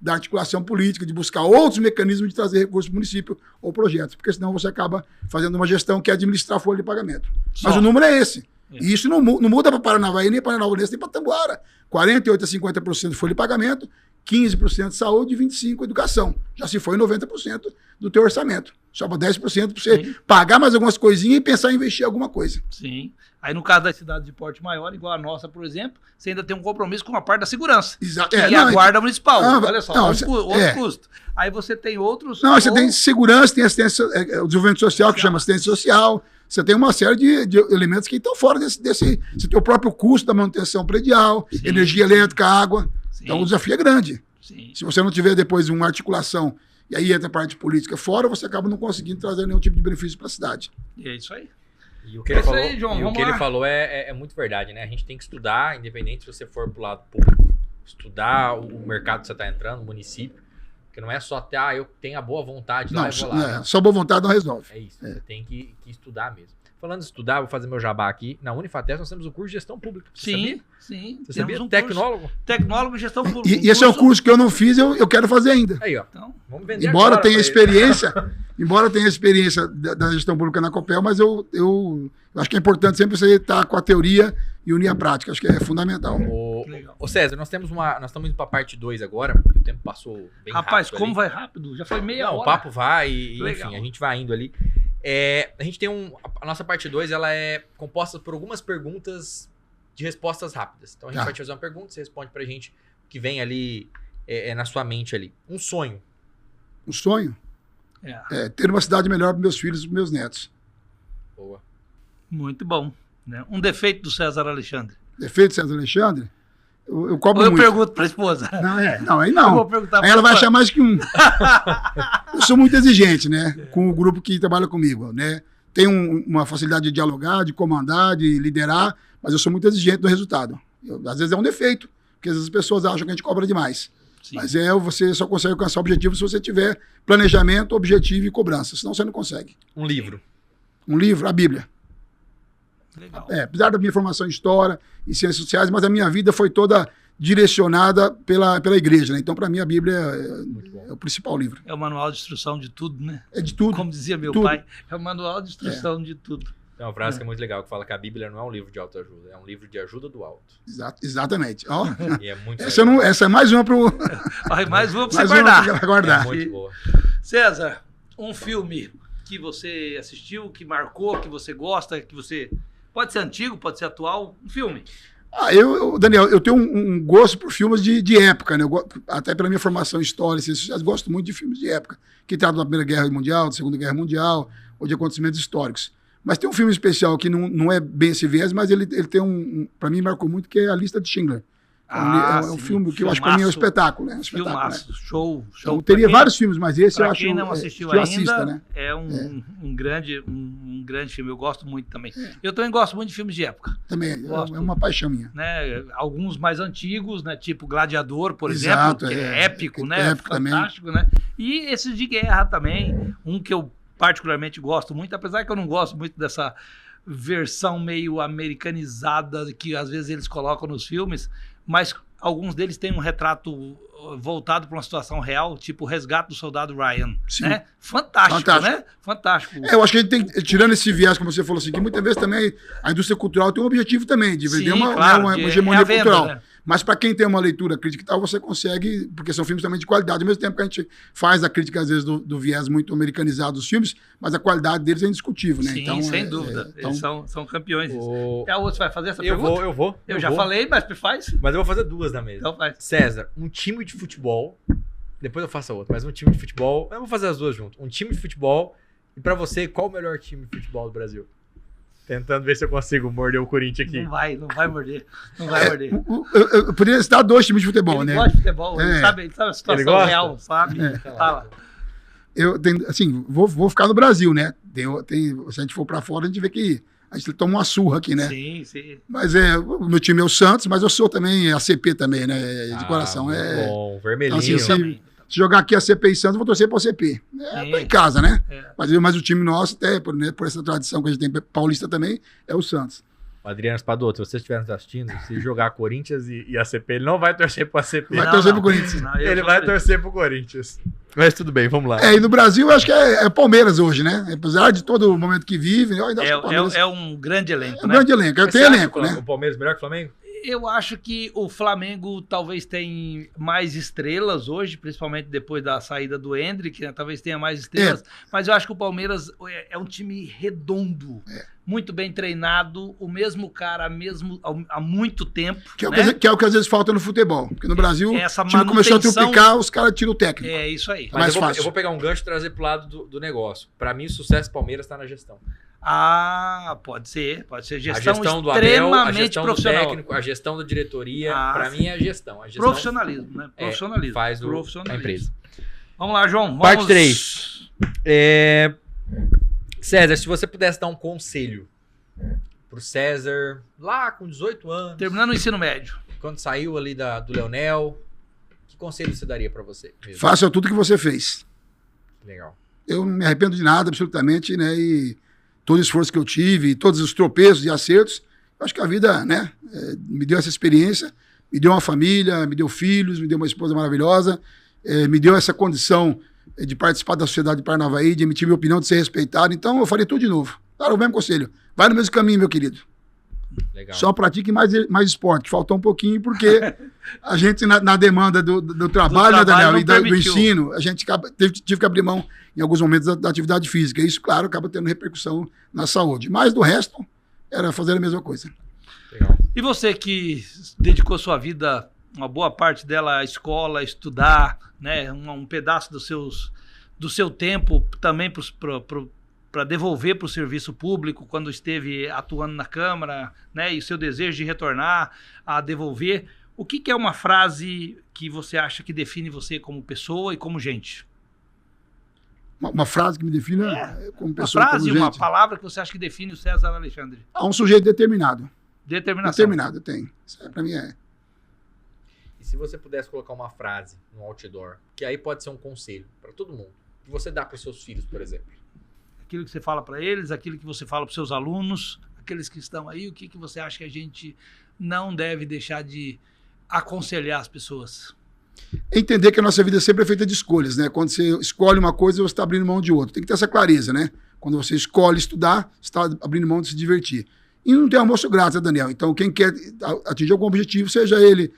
da articulação política, de buscar outros mecanismos de trazer recursos para o município ou projetos, porque senão você acaba fazendo uma gestão que é administrar a folha de pagamento. Mas o número é esse. E isso não muda para Paranavaí, nem para Paranavaí, nem para Tamboara. 48% a 50% de folha de pagamento, 15% de saúde e 25% educação. Já se foi 90% do teu orçamento. Sobra 10% para você pagar mais algumas coisinhas e pensar em investir em alguma coisa. Sim. Aí no caso das cidades de porte maior, igual a nossa, por exemplo, você ainda tem um compromisso com a parte da segurança. Exato. Que é a guarda municipal. Olha só, outro é. custo. Aí você tem outros... Não, você tem segurança, tem assistência, o desenvolvimento social, que chama assistência social. Você tem uma série de elementos que estão fora desse... Você tem o próprio custo da manutenção predial, energia elétrica, água. Então o desafio é grande. Sim. Se você não tiver depois uma articulação, e aí entra a parte política fora, você acaba não conseguindo trazer nenhum tipo de benefício para a cidade. E é isso aí. E o que ele falou, aí, João, e o vamos que lá. ele falou é muito verdade, né? A gente tem que estudar, independente se você for pro lado público, estudar o mercado que você está entrando, o município, porque não é só até, eu tenho a boa vontade lá, eu vou lá. Só boa vontade não resolve. É isso, você tem que estudar mesmo. Falando de estudar, vou fazer meu jabá aqui. Na Unifates nós temos o curso de gestão pública. Você sabia? Sim. Você sabia? Um Tecnólogo? Tecnólogo em gestão pública. E esse é um curso que eu não fiz, eu quero fazer ainda. Aí, ó. Então, vamos vender Embora agora tenha pra ele. experiência da gestão pública na Copel, mas eu acho que é importante sempre você estar com a teoria e unir a prática. Acho que é fundamental. Ô César, nós estamos indo pra parte 2 agora. O tempo passou bem rápido. Rapaz, como ali. vai rápido? Já foi meia hora. O papo vai, Legal. enfim, a gente vai indo ali. A gente tem a nossa parte 2, ela é composta por algumas perguntas de respostas rápidas. Então a gente vai te fazer uma pergunta, você responde pra gente o que vem ali na sua mente ali. Um sonho. Um sonho é ter uma cidade melhor para meus filhos e para meus netos. Boa. Muito bom. Né? Um defeito do César Alexandre. Defeito, César Alexandre? Eu cobro Ou eu muito. pergunto pra esposa. Aí Eu não. vou perguntar Aí ela vai pra achar mais que um. Eu sou muito exigente, né? Com o grupo que trabalha comigo, né? Tenho uma facilidade de dialogar, de comandar, de liderar, mas eu sou muito exigente no resultado. Às vezes é um defeito, porque às vezes as pessoas acham que a gente cobra demais. Sim. Mas você só consegue alcançar o objetivo se você tiver planejamento, objetivo e cobrança. Senão você não consegue. Um livro. Um livro, a Bíblia. Legal. Apesar da minha formação em História e Ciências Sociais, mas a minha vida foi toda direcionada pela igreja, né? Então, para mim, a Bíblia é o principal livro. É o manual de instrução de tudo, né? É de tudo. Como dizia meu Tudo. pai, é o manual de instrução de tudo. Tem uma frase que é muito legal, que fala que a Bíblia não é um livro de autoajuda, é um livro de ajuda do alto. Exatamente. Ó, E é muito essa é mais uma para o... Aí, mais uma pra você Mais uma guardar. pra guardar. É muito boa. César, um filme que você assistiu, que marcou, que você gosta, que você... Pode ser antigo, pode ser atual, um filme. Daniel, eu tenho um gosto por filmes de época, né? Até pela minha formação em História e Ciências Sociais, gosto muito de filmes de época, que tratam da Primeira Guerra Mundial, da Segunda Guerra Mundial, ou de acontecimentos históricos. Mas tem um filme especial que não é bem esse viés, mas ele tem para mim marcou muito, que é A Lista de Schindler. É um filme que eu acho que para mim é um espetáculo, né? Filmaço, né? show. Eu teria vários filmes, mas esse eu acho quem não assistiu que ainda, assista, né? é um grande filme. Eu gosto muito também. Eu também gosto muito de filmes de época. Também, Gosto. é uma paixão minha. Né? Alguns mais antigos, né? Tipo Gladiador, por Exato, exemplo, que é épico, né? Épico Fantástico, né? E esses de guerra também. Um que eu particularmente gosto muito, apesar que eu não gosto muito dessa versão meio americanizada que às vezes eles colocam nos filmes, mas alguns deles têm um retrato voltado para uma situação real, tipo o Resgate do Soldado Ryan. Sim. Né? Fantástico, né? Fantástico. Eu acho que a gente tem, tirando esse viés, como você falou assim, que muitas vezes também a indústria cultural tem um objetivo também, de vender Sim, uma claro, uma de- hegemonia é a venda, cultural. né? Mas para quem tem uma leitura crítica e tal, você consegue, porque são filmes também de qualidade, ao mesmo tempo que a gente faz a crítica, às vezes, do viés muito americanizado dos filmes, mas a qualidade deles é indiscutível, né? Sim, então, sem dúvida. então... Eles são campeões. Você vai fazer essa Eu pergunta? vou. Eu já falei, mas faz. Mas eu vou fazer duas na mesa. Então faz. César, um time de futebol, depois eu faço a outra, mas um time de futebol, eu vou fazer as duas junto. Um time de futebol, e pra você, qual o melhor time de futebol do Brasil? Tentando ver se eu consigo morder o Corinthians aqui. Não vai morder. Não vai morder. Eu poderia citar 2 times de futebol, Ele né? gosta de futebol, ele sabe a situação real, sabe? Fala. Eu tenho, assim, vou ficar no Brasil, né? Se a gente for pra fora, a gente vê que a gente toma uma surra aqui, né? Sim, sim. Mas o meu time é o Santos, mas eu sou também ACP também, né? De coração. Bom, vermelhinho. Então, assim, se jogar aqui ACP e Santos, eu vou torcer para o ACP. Tô em casa, né? Mas o time nosso, até por essa tradição que a gente tem paulista também, é o Santos. O Adriano Spadotto, se você estiver nos assistindo, se jogar Corinthians e ACP, ele não vai torcer pro ACP. Vai torcer pro Corinthians. Ele vai torcer pro Corinthians. Mas tudo bem, vamos lá. E no Brasil, eu acho que é Palmeiras hoje, né? Apesar de todo o momento que vive, eu ainda acho que o Palmeiras... É um grande elenco, né? Grande elenco. Eu tenho elenco, né? O Palmeiras melhor que o Flamengo? Eu acho que o Flamengo talvez tenha mais estrelas hoje, principalmente depois da saída do Endrick, né? Talvez tenha mais estrelas, mas eu acho que o Palmeiras é um time redondo, muito bem treinado, o mesmo cara há muito tempo. Que é o que às vezes falta no futebol, porque no Brasil o time começou a trupicar, os caras tiram o técnico. É isso aí. Mas eu vou pegar um gancho e trazer pro lado do negócio. Para mim, o sucesso do Palmeiras está na gestão. Pode ser. Gestão a gestão do Abel, a gestão do técnico, a gestão da diretoria, para mim é a gestão. Profissionalismo, né? Profissionalismo. Faz a empresa. Vamos lá, João. Parte 3. César, se você pudesse dar um conselho pro César, lá com 18 anos... Terminando o ensino médio. Quando saiu ali do Leonel, que conselho você daria para você mesmo? Faça tudo que você fez. Legal. Eu não me arrependo de nada, absolutamente, né? E todo o esforço que eu tive, todos os tropeços e acertos, eu acho que a vida, né, me deu essa experiência, me deu uma família, me deu filhos, me deu uma esposa maravilhosa, me deu essa condição de participar da sociedade de Paranavaí, de emitir minha opinião, de ser respeitado. Então, eu faria tudo de novo. Claro, o mesmo conselho. Vai no mesmo caminho, meu querido. Legal. Só pratique mais esporte. Faltou um pouquinho, porque a gente, na demanda do trabalho, né, Daniel, e do ensino, a gente tive que abrir mão, em alguns momentos, da atividade física. Isso, claro, acaba tendo repercussão na saúde. Mas, do resto, era fazer a mesma coisa. Legal. E você que dedicou sua vida, uma boa parte dela à escola, a estudar, né, um pedaço do seu tempo também para devolver para o serviço público quando esteve atuando na Câmara, né, e o seu desejo de retornar a devolver. O que é uma frase que você acha que define você como pessoa e como gente? Uma frase que me define como pessoa uma frase, e como gente? Uma palavra que você acha que define o César Alexandre? Um sujeito determinado. Determinação. Determinado, tem. Isso para mim é... E se você pudesse colocar uma frase no outdoor, que aí pode ser um conselho para todo mundo, que você dá para os seus filhos, por exemplo? Aquilo que você fala para eles, aquilo que você fala para os seus alunos, aqueles que estão aí, o que você acha que a gente não deve deixar de aconselhar as pessoas? Entender que a nossa vida sempre é feita de escolhas, né? Quando você escolhe uma coisa, você está abrindo mão de outra. Tem que ter essa clareza, né? Quando você escolhe estudar, você está abrindo mão de se divertir. E não tem almoço grátis, né, Daniel? Então, quem quer atingir algum objetivo, seja ele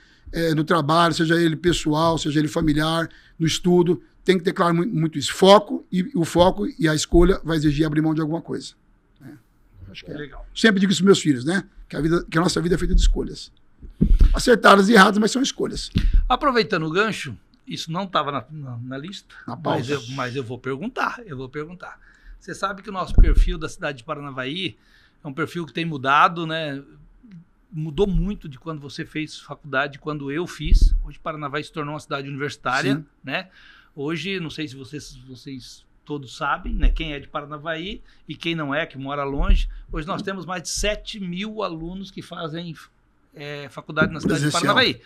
no trabalho, seja ele pessoal, seja ele familiar, no estudo, tem que ter claro muito isso. Foco, e o foco e a escolha vai exigir abrir mão de alguma coisa. Acho que legal. Sempre digo isso para meus filhos, né? Que a nossa vida é feita de escolhas. Acertadas e erradas, mas são escolhas. Aproveitando o gancho, isso não estava na lista, mas eu vou perguntar. Você sabe que o nosso perfil da cidade de Paranavaí é um perfil que tem mudado, né? Mudou muito de quando você fez faculdade, quando eu fiz. Hoje Paranavaí se tornou uma cidade universitária, sim, né? Hoje, não sei se vocês todos sabem, né, quem é de Paranavaí e quem não é, que mora longe. Hoje nós temos mais de 7 mil alunos que fazem faculdade na cidade de Paranavaí.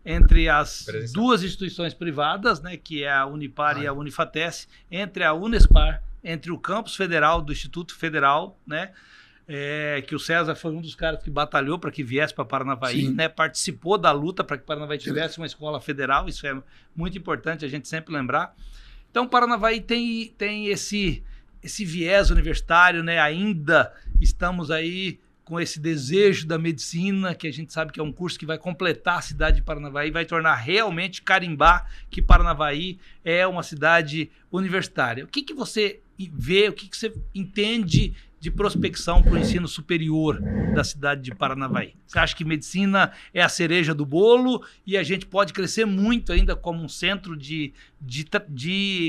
Entre as duas instituições privadas, né, que é a Unipar e a Unifatesc, entre a Unespar, entre o campus federal do Instituto Federal, né, que o César foi um dos caras que batalhou para que viesse para Paranavaí, né, participou da luta para que Paranavaí tivesse uma escola federal. Isso é muito importante a gente sempre lembrar. Então, Paranavaí tem esse viés universitário, né? Ainda estamos aí com esse desejo da medicina, que a gente sabe que é um curso que vai completar a cidade de Paranavaí, vai tornar realmente carimbar que Paranavaí é uma cidade universitária. O que você vê, o que você entende de prospecção para o ensino superior da cidade de Paranavaí? Você acha que medicina é a cereja do bolo e a gente pode crescer muito ainda como um centro de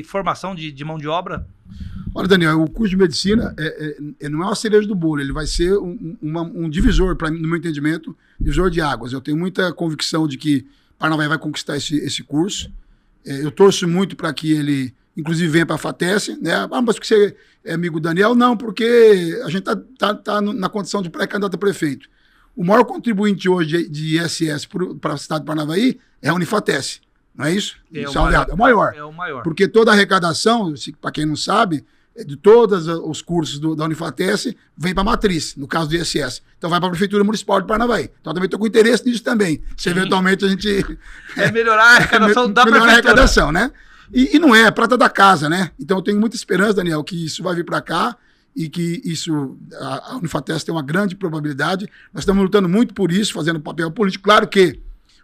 formação de mão de obra? Olha, Daniel, o curso de medicina não é uma cereja do bolo, ele vai ser um divisor, no meu entendimento, divisor de águas. Eu tenho muita convicção de que Paranavaí vai conquistar esse curso. Eu torço muito para que ele, inclusive, venha para a FATES, né? Ah, mas porque você é amigo do Daniel? Não, porque a gente tá na condição de pré-candidato a prefeito. O maior contribuinte hoje de ISS para a cidade de Paranavaí é a Unifates, não é isso? É o maior. É o maior. Porque toda a arrecadação, para quem não sabe, de todos os cursos da Unifates, vem para a matriz, no caso do ISS. Então vai para a Prefeitura Municipal de Paranavaí. Então também estou com interesse nisso também. Se eventualmente a gente... melhorar a arrecadação da Prefeitura. Melhorar a arrecadação, né? E não é prata da casa, né? Então eu tenho muita esperança, Daniel, que isso vai vir para cá e que isso, a Unifates tem uma grande probabilidade. Nós estamos lutando muito por isso, fazendo papel político. Claro que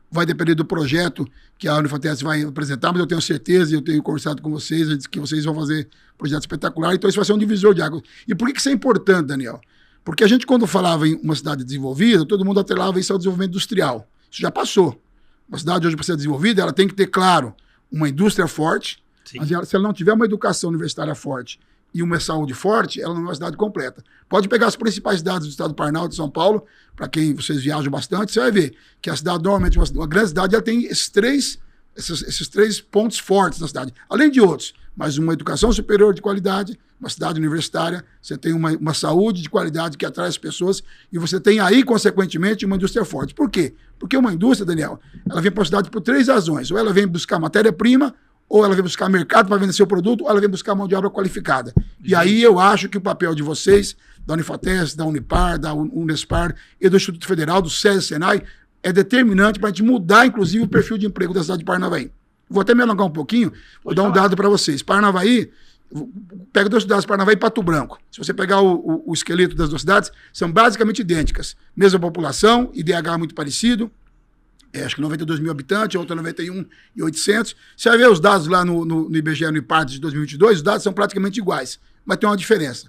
vai depender do projeto que a Unifates vai apresentar, mas eu tenho certeza, e eu tenho conversado com vocês, que vocês vão fazer um projeto espetacular, então isso vai ser um divisor de águas. E por que isso é importante, Daniel? Porque a gente, quando falava em uma cidade desenvolvida, todo mundo atrelava isso ao desenvolvimento industrial. Isso já passou. Uma cidade hoje, para ser desenvolvida, ela tem que ter, claro, uma indústria forte, mas se ela não tiver uma educação universitária forte e uma saúde forte, ela não é uma cidade completa. Pode pegar as principais cidades do estado do Paraná, de São Paulo, para quem vocês viajam bastante, você vai ver que a cidade, normalmente, uma grande cidade, ela tem esses três pontos fortes na cidade, além de outros, mas uma educação superior de qualidade, uma cidade universitária, você tem uma saúde de qualidade que atrai as pessoas e você tem aí, consequentemente, uma indústria forte. Por quê? Porque uma indústria, Daniel, ela vem para a cidade por 3 razões. Ou ela vem buscar matéria-prima, ou ela vem buscar mercado para vender seu produto, ou ela vem buscar mão de obra qualificada. E aí eu acho que o papel de vocês, da Unifates, da Unipar, da Unespar e do Instituto Federal, do SESI, Senai, é determinante para a gente mudar, inclusive, o perfil de emprego da cidade de Paranavaí. Vou até me alongar um pouquinho, vou dar um dado para vocês. Paranavaí, pega 2 cidades, Paranavaí e Pato Branco. Se você pegar o esqueleto das 2 cidades, são basicamente idênticas. Mesma população, IDH muito parecido, acho que 92 mil habitantes, outra 91.800. Você vai ver os dados lá no IBGE, no IPAR de 2022, os dados são praticamente iguais, mas tem uma diferença.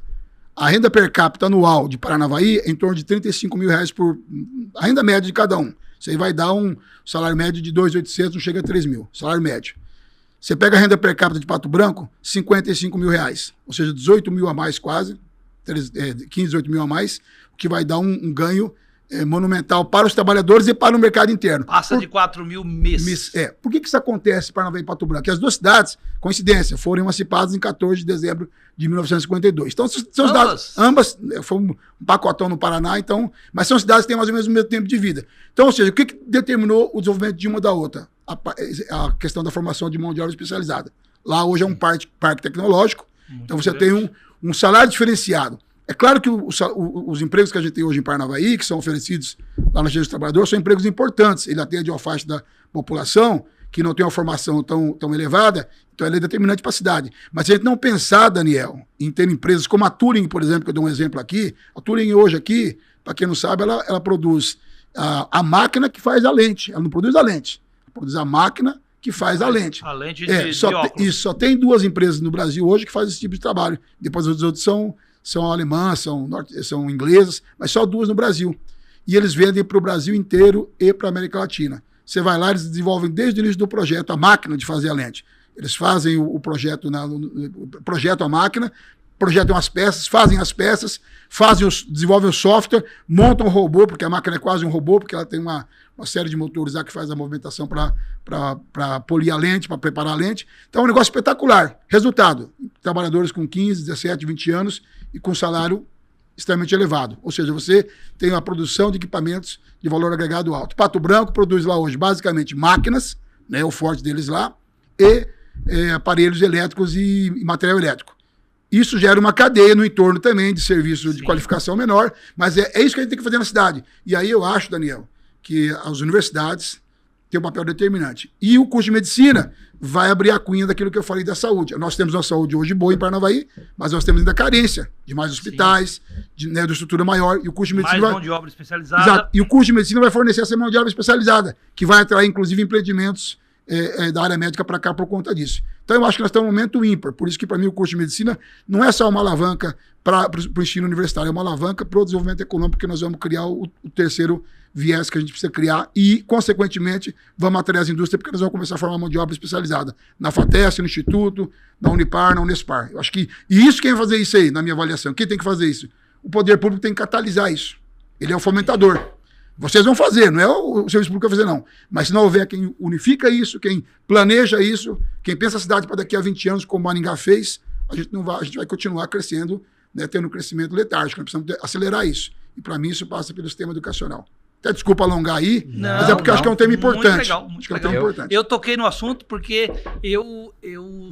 A renda per capita anual de Paranavaí é em torno de R$35 mil a renda média de cada um. Isso aí vai dar um salário médio de 2.800, não chega a 3 mil, salário médio. Você pega a renda per capita de Pato Branco, R$55 mil, ou seja, 18 mil a mais quase, 15, 18 mil a mais, o que vai dar um ganho monumental para os trabalhadores e para o mercado interno. Passa de 4 mil mês. Por que isso acontece em Paranavaí e Pato Branco? Porque as 2 cidades, coincidência, foram emancipadas em 14 de dezembro de 1952. Então, são dados, ambas, foi um pacotão no Paraná, então, mas são cidades que têm mais ou menos o mesmo tempo de vida. Então, ou seja, o que determinou o desenvolvimento de uma da outra? A questão da formação de mão de obra especializada. Lá hoje é um parque tecnológico, então você tem um salário diferenciado. É claro que os empregos que a gente tem hoje em Paranavaí, que são oferecidos lá na Agência dos Trabalhadores, são empregos importantes. Ele atende uma faixa da população que não tem uma formação tão elevada, então ele é determinante para a cidade. Mas se a gente não pensar, Daniel, em ter empresas como a Turing, por exemplo, que eu dou um exemplo aqui, a Turing hoje aqui, para quem não sabe, ela produz a máquina que faz a lente. Ela não produz a lente, ela produz a máquina que faz a lente. A lente de óculos. Isso, só tem 2 empresas no Brasil hoje que fazem esse tipo de trabalho. Depois os outros são alemãs, são inglesas, mas só 2 no Brasil. E eles vendem para o Brasil inteiro e para a América Latina. Você vai lá, eles desenvolvem desde o início do projeto a máquina de fazer a lente. Eles fazem o projeto, projetam a máquina, projetam as peças, fazem as peças, desenvolvem o software, montam o robô, porque a máquina é quase um robô, porque ela tem uma série de motores lá que faz a movimentação para polir a lente, para preparar a lente. Então é um negócio espetacular. Resultado, trabalhadores com 15, 17, 20 anos e com salário extremamente elevado. Ou seja, você tem uma produção de equipamentos de valor agregado alto. Pato Branco produz lá hoje basicamente máquinas, né, o forte deles lá, e aparelhos elétricos e material elétrico. Isso gera uma cadeia no entorno também de serviço de qualificação menor, mas é isso que a gente tem que fazer na cidade. E aí eu acho, Daniel, que as universidades tem um papel determinante. E o curso de medicina vai abrir a cunha daquilo que eu falei da saúde. Nós temos uma saúde hoje boa em Paranavaí, mas nós temos ainda carência de mais hospitais, de estrutura maior, e o curso de medicina mais mão de obra especializada. Exato. E o curso de medicina vai fornecer essa mão de obra especializada, que vai atrair, inclusive, empreendimentos da área médica para cá por conta disso. Então, eu acho que nós estamos num momento ímpar. Por isso que, para mim, o curso de medicina não é só uma alavanca para o ensino universitário, é uma alavanca para o desenvolvimento econômico, porque nós vamos criar o terceiro viés que a gente precisa criar e, consequentemente, vamos atrair as indústrias, porque nós vamos começar a formar mão de obra especializada na FATESC, no Instituto, na Unipar, na Unespar. Eu acho que... E isso, quem vai fazer isso aí, na minha avaliação? Quem tem que fazer isso? O poder público tem que catalisar isso. Ele é o fomentador. Vocês vão fazer, não é o serviço público que vai fazer, não. Mas se não houver quem unifica isso, quem planeja isso, quem pensa a cidade para daqui a 20 anos, como Maringá fez, a gente vai continuar crescendo, né, tendo um crescimento letárgico. Nós precisamos acelerar isso. E, para mim, isso passa pelo sistema educacional. Até desculpa alongar aí, mas é porque eu acho que é um tema importante. Legal, muito legal. Eu toquei no assunto porque eu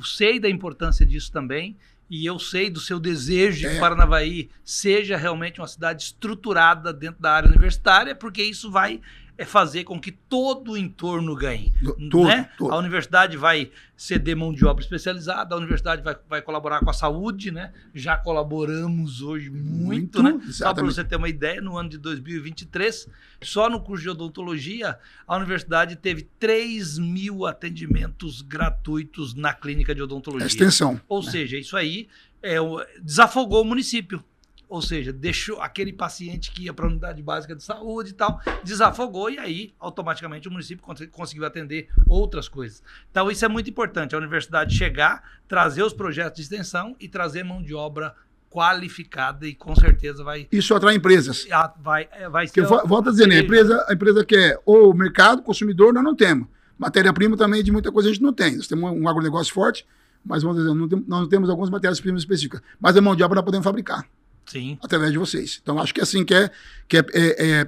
sei da importância disso também. E eu sei do seu desejo de que Paranavaí seja realmente uma cidade estruturada dentro da área universitária, porque isso vai fazer com que todo o entorno ganhe. Né? A universidade vai ceder mão de obra especializada, a universidade vai colaborar com a saúde, né? Já colaboramos hoje muito, né? Só para você ter uma ideia, no ano de 2023, só no curso de odontologia, a universidade teve 3.000 atendimentos gratuitos na clínica de odontologia. Extensão. Ou seja, isso aí desafogou o município. Ou seja, deixou aquele paciente que ia para a unidade básica de saúde e tal, desafogou e aí, automaticamente, o município conseguiu atender outras coisas. Então, isso é muito importante, a universidade chegar, trazer os projetos de extensão e trazer mão de obra qualificada e, com certeza, vai... Isso atrai empresas. Vai ser... Volto a dizer, né? A empresa quer o mercado, consumidor, nós não temos. Matéria-prima também, de muita coisa, a gente não tem. Nós temos um agronegócio forte, mas, vamos dizer, nós não temos algumas matérias-primas específicas. Mas a mão de obra nós podemos fabricar. Sim. Através de vocês. Então, acho que assim,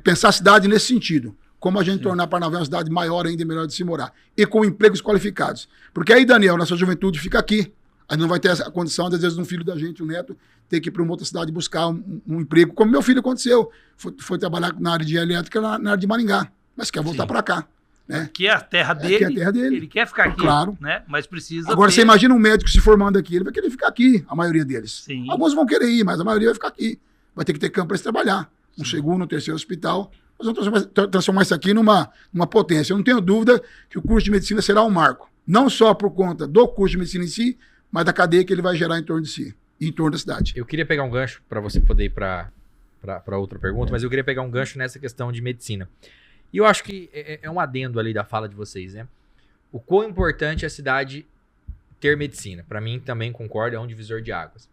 pensar a cidade nesse sentido. Como a gente tornar Paranavaí uma cidade maior ainda e melhor de se morar. E com empregos qualificados. Porque aí, Daniel, nossa juventude fica aqui. Aí não vai ter essa condição, às vezes, um filho da gente, um neto, ter que ir para uma outra cidade buscar um emprego. Como meu filho aconteceu. Foi trabalhar na área de elétrica, na área de Maringá. Mas quer voltar para cá. Né? Aqui é a terra dele. Aqui é a terra dele. Ele quer ficar aqui. Claro. Né? Mas precisa. Agora, você imagina um médico se formando aqui. Ele vai querer ficar aqui, a maioria deles. Sim. Alguns vão querer ir, mas a maioria vai ficar aqui. Vai ter que ter campo para se trabalhar. Um segundo, um terceiro hospital. Nós vamos transformar isso aqui numa potência. Eu não tenho dúvida que o curso de medicina será um marco. Não só por conta do curso de medicina em si, mas da cadeia que ele vai gerar em torno de si, em torno da cidade. Eu queria pegar um gancho para você poder ir para outra pergunta, mas eu queria pegar um gancho nessa questão de medicina. E eu acho que é um adendo ali da fala de vocês, né? O quão importante é a cidade ter medicina. Para mim, também concordo, é um divisor de águas.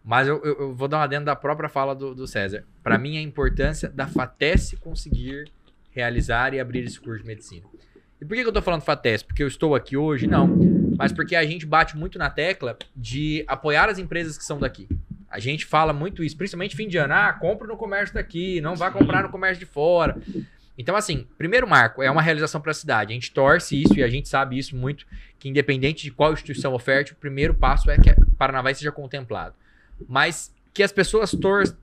Mas eu vou dar um adendo da própria fala do César. Para mim, a importância da FATESC conseguir realizar e abrir esse curso de medicina. E por que eu estou falando FATESC? Porque eu estou aqui hoje? Não. Mas porque a gente bate muito na tecla de apoiar as empresas que são daqui. A gente fala muito isso, principalmente fim de ano. Compra no comércio daqui, não vá comprar no comércio de fora. Então, assim, primeiro marco, é uma realização para a cidade. A gente torce isso e a gente sabe isso muito, que independente de qual instituição oferte, o primeiro passo é que a Paranavaí seja contemplado. Mas que as pessoas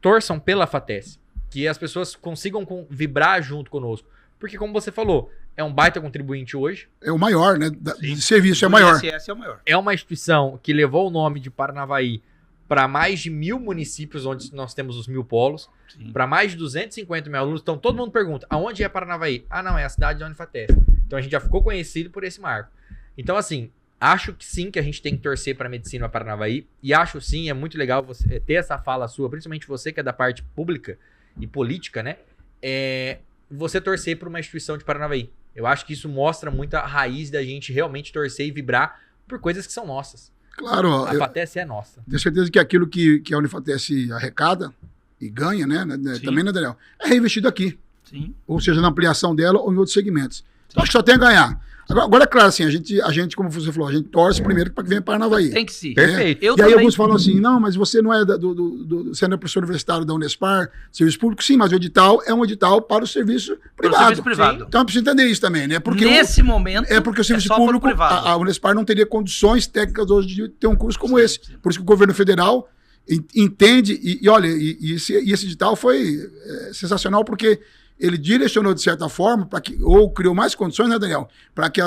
torçam pela FATESC, que as pessoas consigam vibrar junto conosco. Porque, como você falou, é um baita contribuinte hoje. É o maior, né? De serviço, é o maior. ISS é o maior. É uma instituição que levou o nome de Paranavaí para mais de 1.000 municípios, onde nós temos os 1.000 polos, para mais de 250 mil alunos. Então, todo mundo pergunta, aonde é Paranavaí? Não, é a cidade de Unifatesc. Então, a gente já ficou conhecido por esse marco. Então, assim, acho que sim, que a gente tem que torcer para a medicina para Paranavaí. E acho sim, é muito legal você ter essa fala sua, principalmente você que é da parte pública e política, né? Você torcer para uma instituição de Paranavaí. Eu acho que isso mostra muito a raiz da gente realmente torcer e vibrar por coisas que são nossas. Claro, a FATESC é nossa. Tenho certeza que aquilo que a Unifatesc arrecada e ganha, né? Também, né, Daniel? É reinvestido aqui. Sim. Ou seja, na ampliação dela ou em outros segmentos. Então, acho que só tem a ganhar. Agora, é claro, assim, a gente, como você falou, a gente torce primeiro para que venha Paranavaí. Tem que ser. Perfeito. E aí alguns falam assim, não, mas você não é você não é professor universitário da Unespar, serviço público, sim, mas o edital é um edital para o serviço privado. Então precisa entender isso também, né? Porque nesse momento é porque o serviço público, a Unespar não teria condições técnicas hoje de ter um curso como esse. Por isso que o governo federal entende, e olha, e esse edital foi sensacional, porque ele direcionou de certa forma, ou criou mais condições, né, Daniel? Para que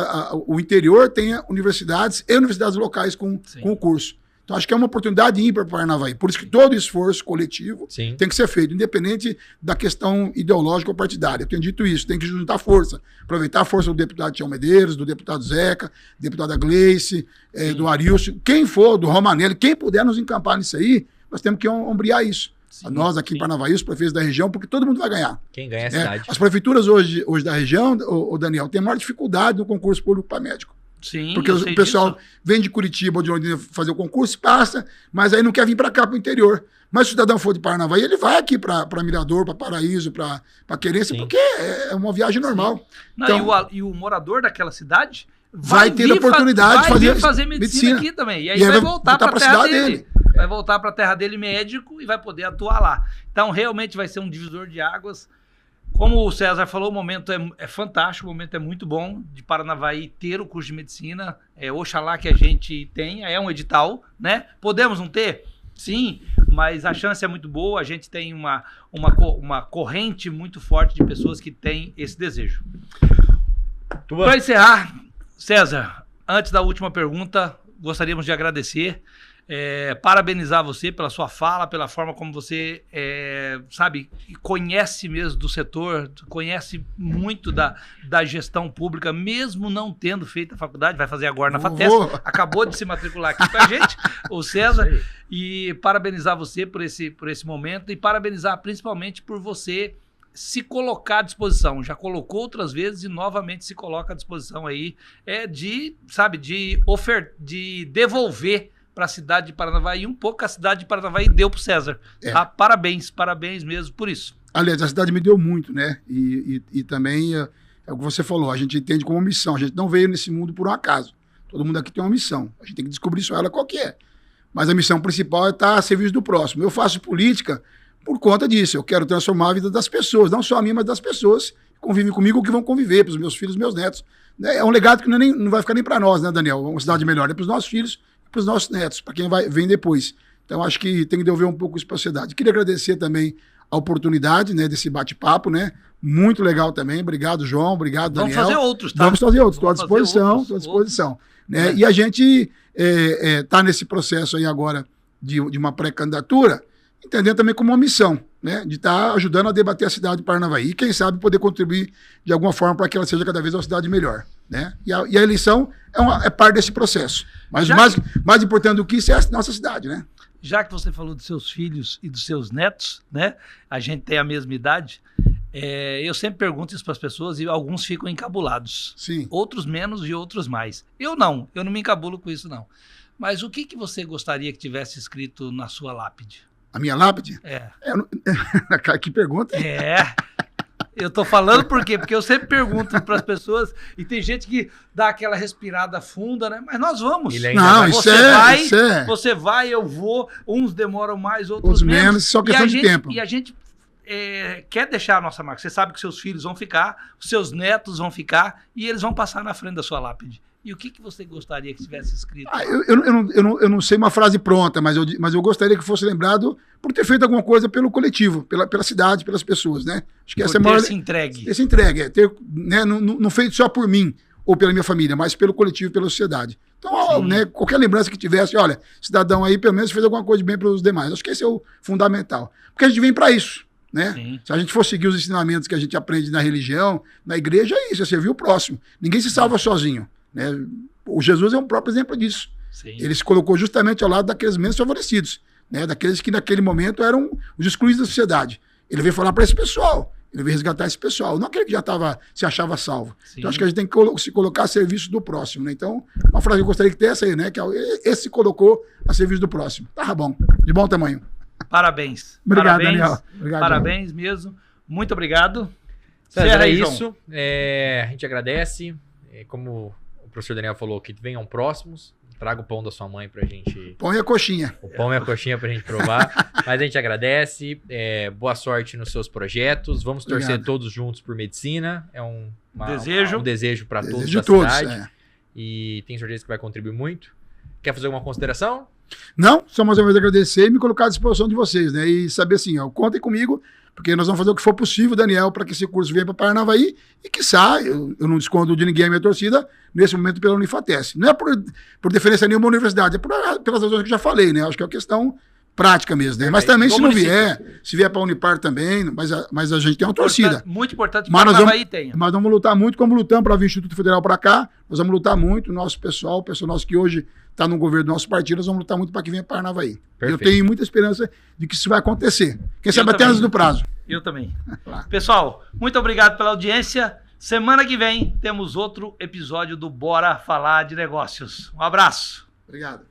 o interior tenha universidades e universidades locais com o curso. Então, acho que é uma oportunidade ímpar para o Paranavaí. Por isso que todo esforço coletivo tem que ser feito, independente da questão ideológica ou partidária. Eu tenho dito isso, tem que juntar força. Aproveitar a força do deputado Tião Medeiros, do deputado Zeca, deputada Gleice, do Arilson, quem for, do Romanelli, quem puder nos encampar nisso aí, nós temos que ombrear isso. Nós aqui em Paranavaí, os prefeitos da região, porque todo mundo vai ganhar. Quem ganha é a cidade. As prefeituras hoje da região, o Daniel, tem maior dificuldade no concurso público para médico. Sim, porque o pessoal vem de Curitiba ou de Londrina fazer o concurso, passa, mas aí não quer vir para cá, para o interior. Mas se o cidadão for de Paranavaí, ele vai aqui para Mirador, para Paraíso, para Querência, porque é uma viagem normal. Não, então, e o morador daquela cidade vai ter a oportunidade de fazer medicina aqui também. E aí vai voltar para a terra dele. Vai voltar para a terra dele médico e vai poder atuar lá. Então, realmente vai ser um divisor de águas. Como o César falou, o momento é fantástico, o momento é muito bom de Paranavaí ter o curso de medicina. Oxalá que a gente tenha, é um edital, né? Podemos não ter? Sim, mas a chance é muito boa. A gente tem uma corrente muito forte de pessoas que têm esse desejo. Para encerrar, César, antes da última pergunta, gostaríamos de agradecer. Parabenizar você pela sua fala, pela forma como você, conhece mesmo do setor, conhece muito da gestão pública, mesmo não tendo feito a faculdade, vai fazer agora na FATESP, acabou de se matricular aqui com a gente, o César, e parabenizar você por esse momento e parabenizar principalmente por você se colocar à disposição. Já colocou outras vezes e novamente se coloca à disposição aí, de devolver para a cidade de Paranavaí, um pouco a cidade de Paranavaí deu para o César. Tá? Parabéns mesmo por isso. Aliás, a cidade me deu muito, né? E também é o que você falou, a gente entende como missão, a gente não veio nesse mundo por um acaso. Todo mundo aqui tem uma missão, a gente tem que descobrir só ela qual que é. Mas a missão principal é estar a serviço do próximo. Eu faço política por conta disso, eu quero transformar a vida das pessoas, não só a minha, mas das pessoas que convivem comigo ou que vão conviver, para os meus filhos, meus netos. É um legado que não vai ficar nem para nós, né, Daniel? Uma cidade melhor, é para os nossos filhos, para os nossos netos, para quem vem depois. Então, acho que tem que devolver um pouco isso para a sociedade. Queria agradecer também a oportunidade, né, desse bate-papo, né? Muito legal também. Obrigado, João. Obrigado, Daniel. Vamos fazer outros, tá? Vamos fazer outros. Estou à disposição. Né? E a gente está nesse processo aí agora de uma pré-candidatura, entendendo também como uma missão, né? De estar ajudando a debater a cidade de Paranavaí e, quem sabe, poder contribuir de alguma forma para que ela seja cada vez uma cidade melhor, né? E a eleição é parte desse processo. Mas o mais importante do que isso é a nossa cidade, né? Já que você falou dos seus filhos e dos seus netos, né? A gente tem a mesma idade. Eu sempre pergunto isso para as pessoas e alguns ficam encabulados. Sim. Outros menos e outros mais. Eu não me encabulo com isso, não. Mas o que você gostaria que tivesse escrito na sua lápide? A minha lápide? Que pergunta? Eu tô falando por quê? Porque eu sempre pergunto para as pessoas e tem gente que dá aquela respirada funda, né? Mas nós vamos. Não, você vai, eu vou. Uns demoram mais, outros menos. Só questão de tempo. E a gente quer deixar a nossa marca. Você sabe que seus filhos vão ficar, os seus netos vão ficar e eles vão passar na frente da sua lápide. E o que você gostaria que tivesse escrito? Eu não sei uma frase pronta, mas eu gostaria que fosse lembrado por ter feito alguma coisa pelo coletivo, pela cidade, pelas pessoas, né? Acho que essa é a maior... Ter se entregue. Ter se entregue, né? Não feito só por mim ou pela minha família, mas pelo coletivo e pela sociedade. Então, né, qualquer lembrança que tivesse, olha, cidadão aí pelo menos fez alguma coisa de bem para os demais. Acho que esse é o fundamental. Porque a gente vem para isso, né? Sim. Se a gente for seguir os ensinamentos que a gente aprende na religião, na igreja, é isso, é servir o próximo. Ninguém se salva sozinho. Né? O Jesus é um próprio exemplo disso. Sim. Ele se colocou justamente ao lado daqueles menos favorecidos, né? Daqueles que naquele momento eram os excluídos da sociedade. Ele veio falar para esse pessoal, ele veio resgatar esse pessoal, não aquele que já se achava salvo. Sim. Então acho que a gente tem que se colocar a serviço do próximo. Né? Então, uma frase que eu gostaria que tenha essa aí, né? Que esse se colocou a serviço do próximo. Tá bom, de bom tamanho. Parabéns. Obrigado, parabéns, Daniel. Obrigado, parabéns João. Mesmo. Muito obrigado. César, é isso. A gente agradece. Como o professor Daniel falou, que venham próximos. Traga o pão da sua mãe pra gente... Pão e a coxinha. O pão e a coxinha pra gente provar. Mas a gente agradece. Boa sorte nos seus projetos. Vamos torcer todos juntos por medicina. É um desejo para todos da cidade. E tenho certeza que vai contribuir muito. Quer fazer alguma consideração? Não, só mais uma vez agradecer e me colocar à disposição de vocês, né? E saber assim, ó, contem comigo porque nós vamos fazer o que for possível, Daniel, para que esse curso venha para Paranavaí e que saia, eu não escondo de ninguém a minha torcida, nesse momento pela Unifatesc. Não é por diferença nenhuma universidade, é pelas razões que eu já falei, né? Acho que é uma questão prática mesmo, né? Mas também se não vier, se vier para a Unipar também, mas a gente tem uma torcida. Muito importante que Mas Paranavaí tenha. Mas vamos lutar muito, como lutamos para vir o Instituto Federal para cá, nós vamos lutar muito, o nosso pessoal, o pessoal nosso que hoje está no governo do nosso partido, nós vamos lutar muito para que venha Paranavaí. Eu tenho muita esperança de que isso vai acontecer. Quem sabe até antes do prazo. Eu também. Pessoal, muito obrigado pela audiência. Semana que vem temos outro episódio do Bora Falar de Negócios. Um abraço. Obrigado.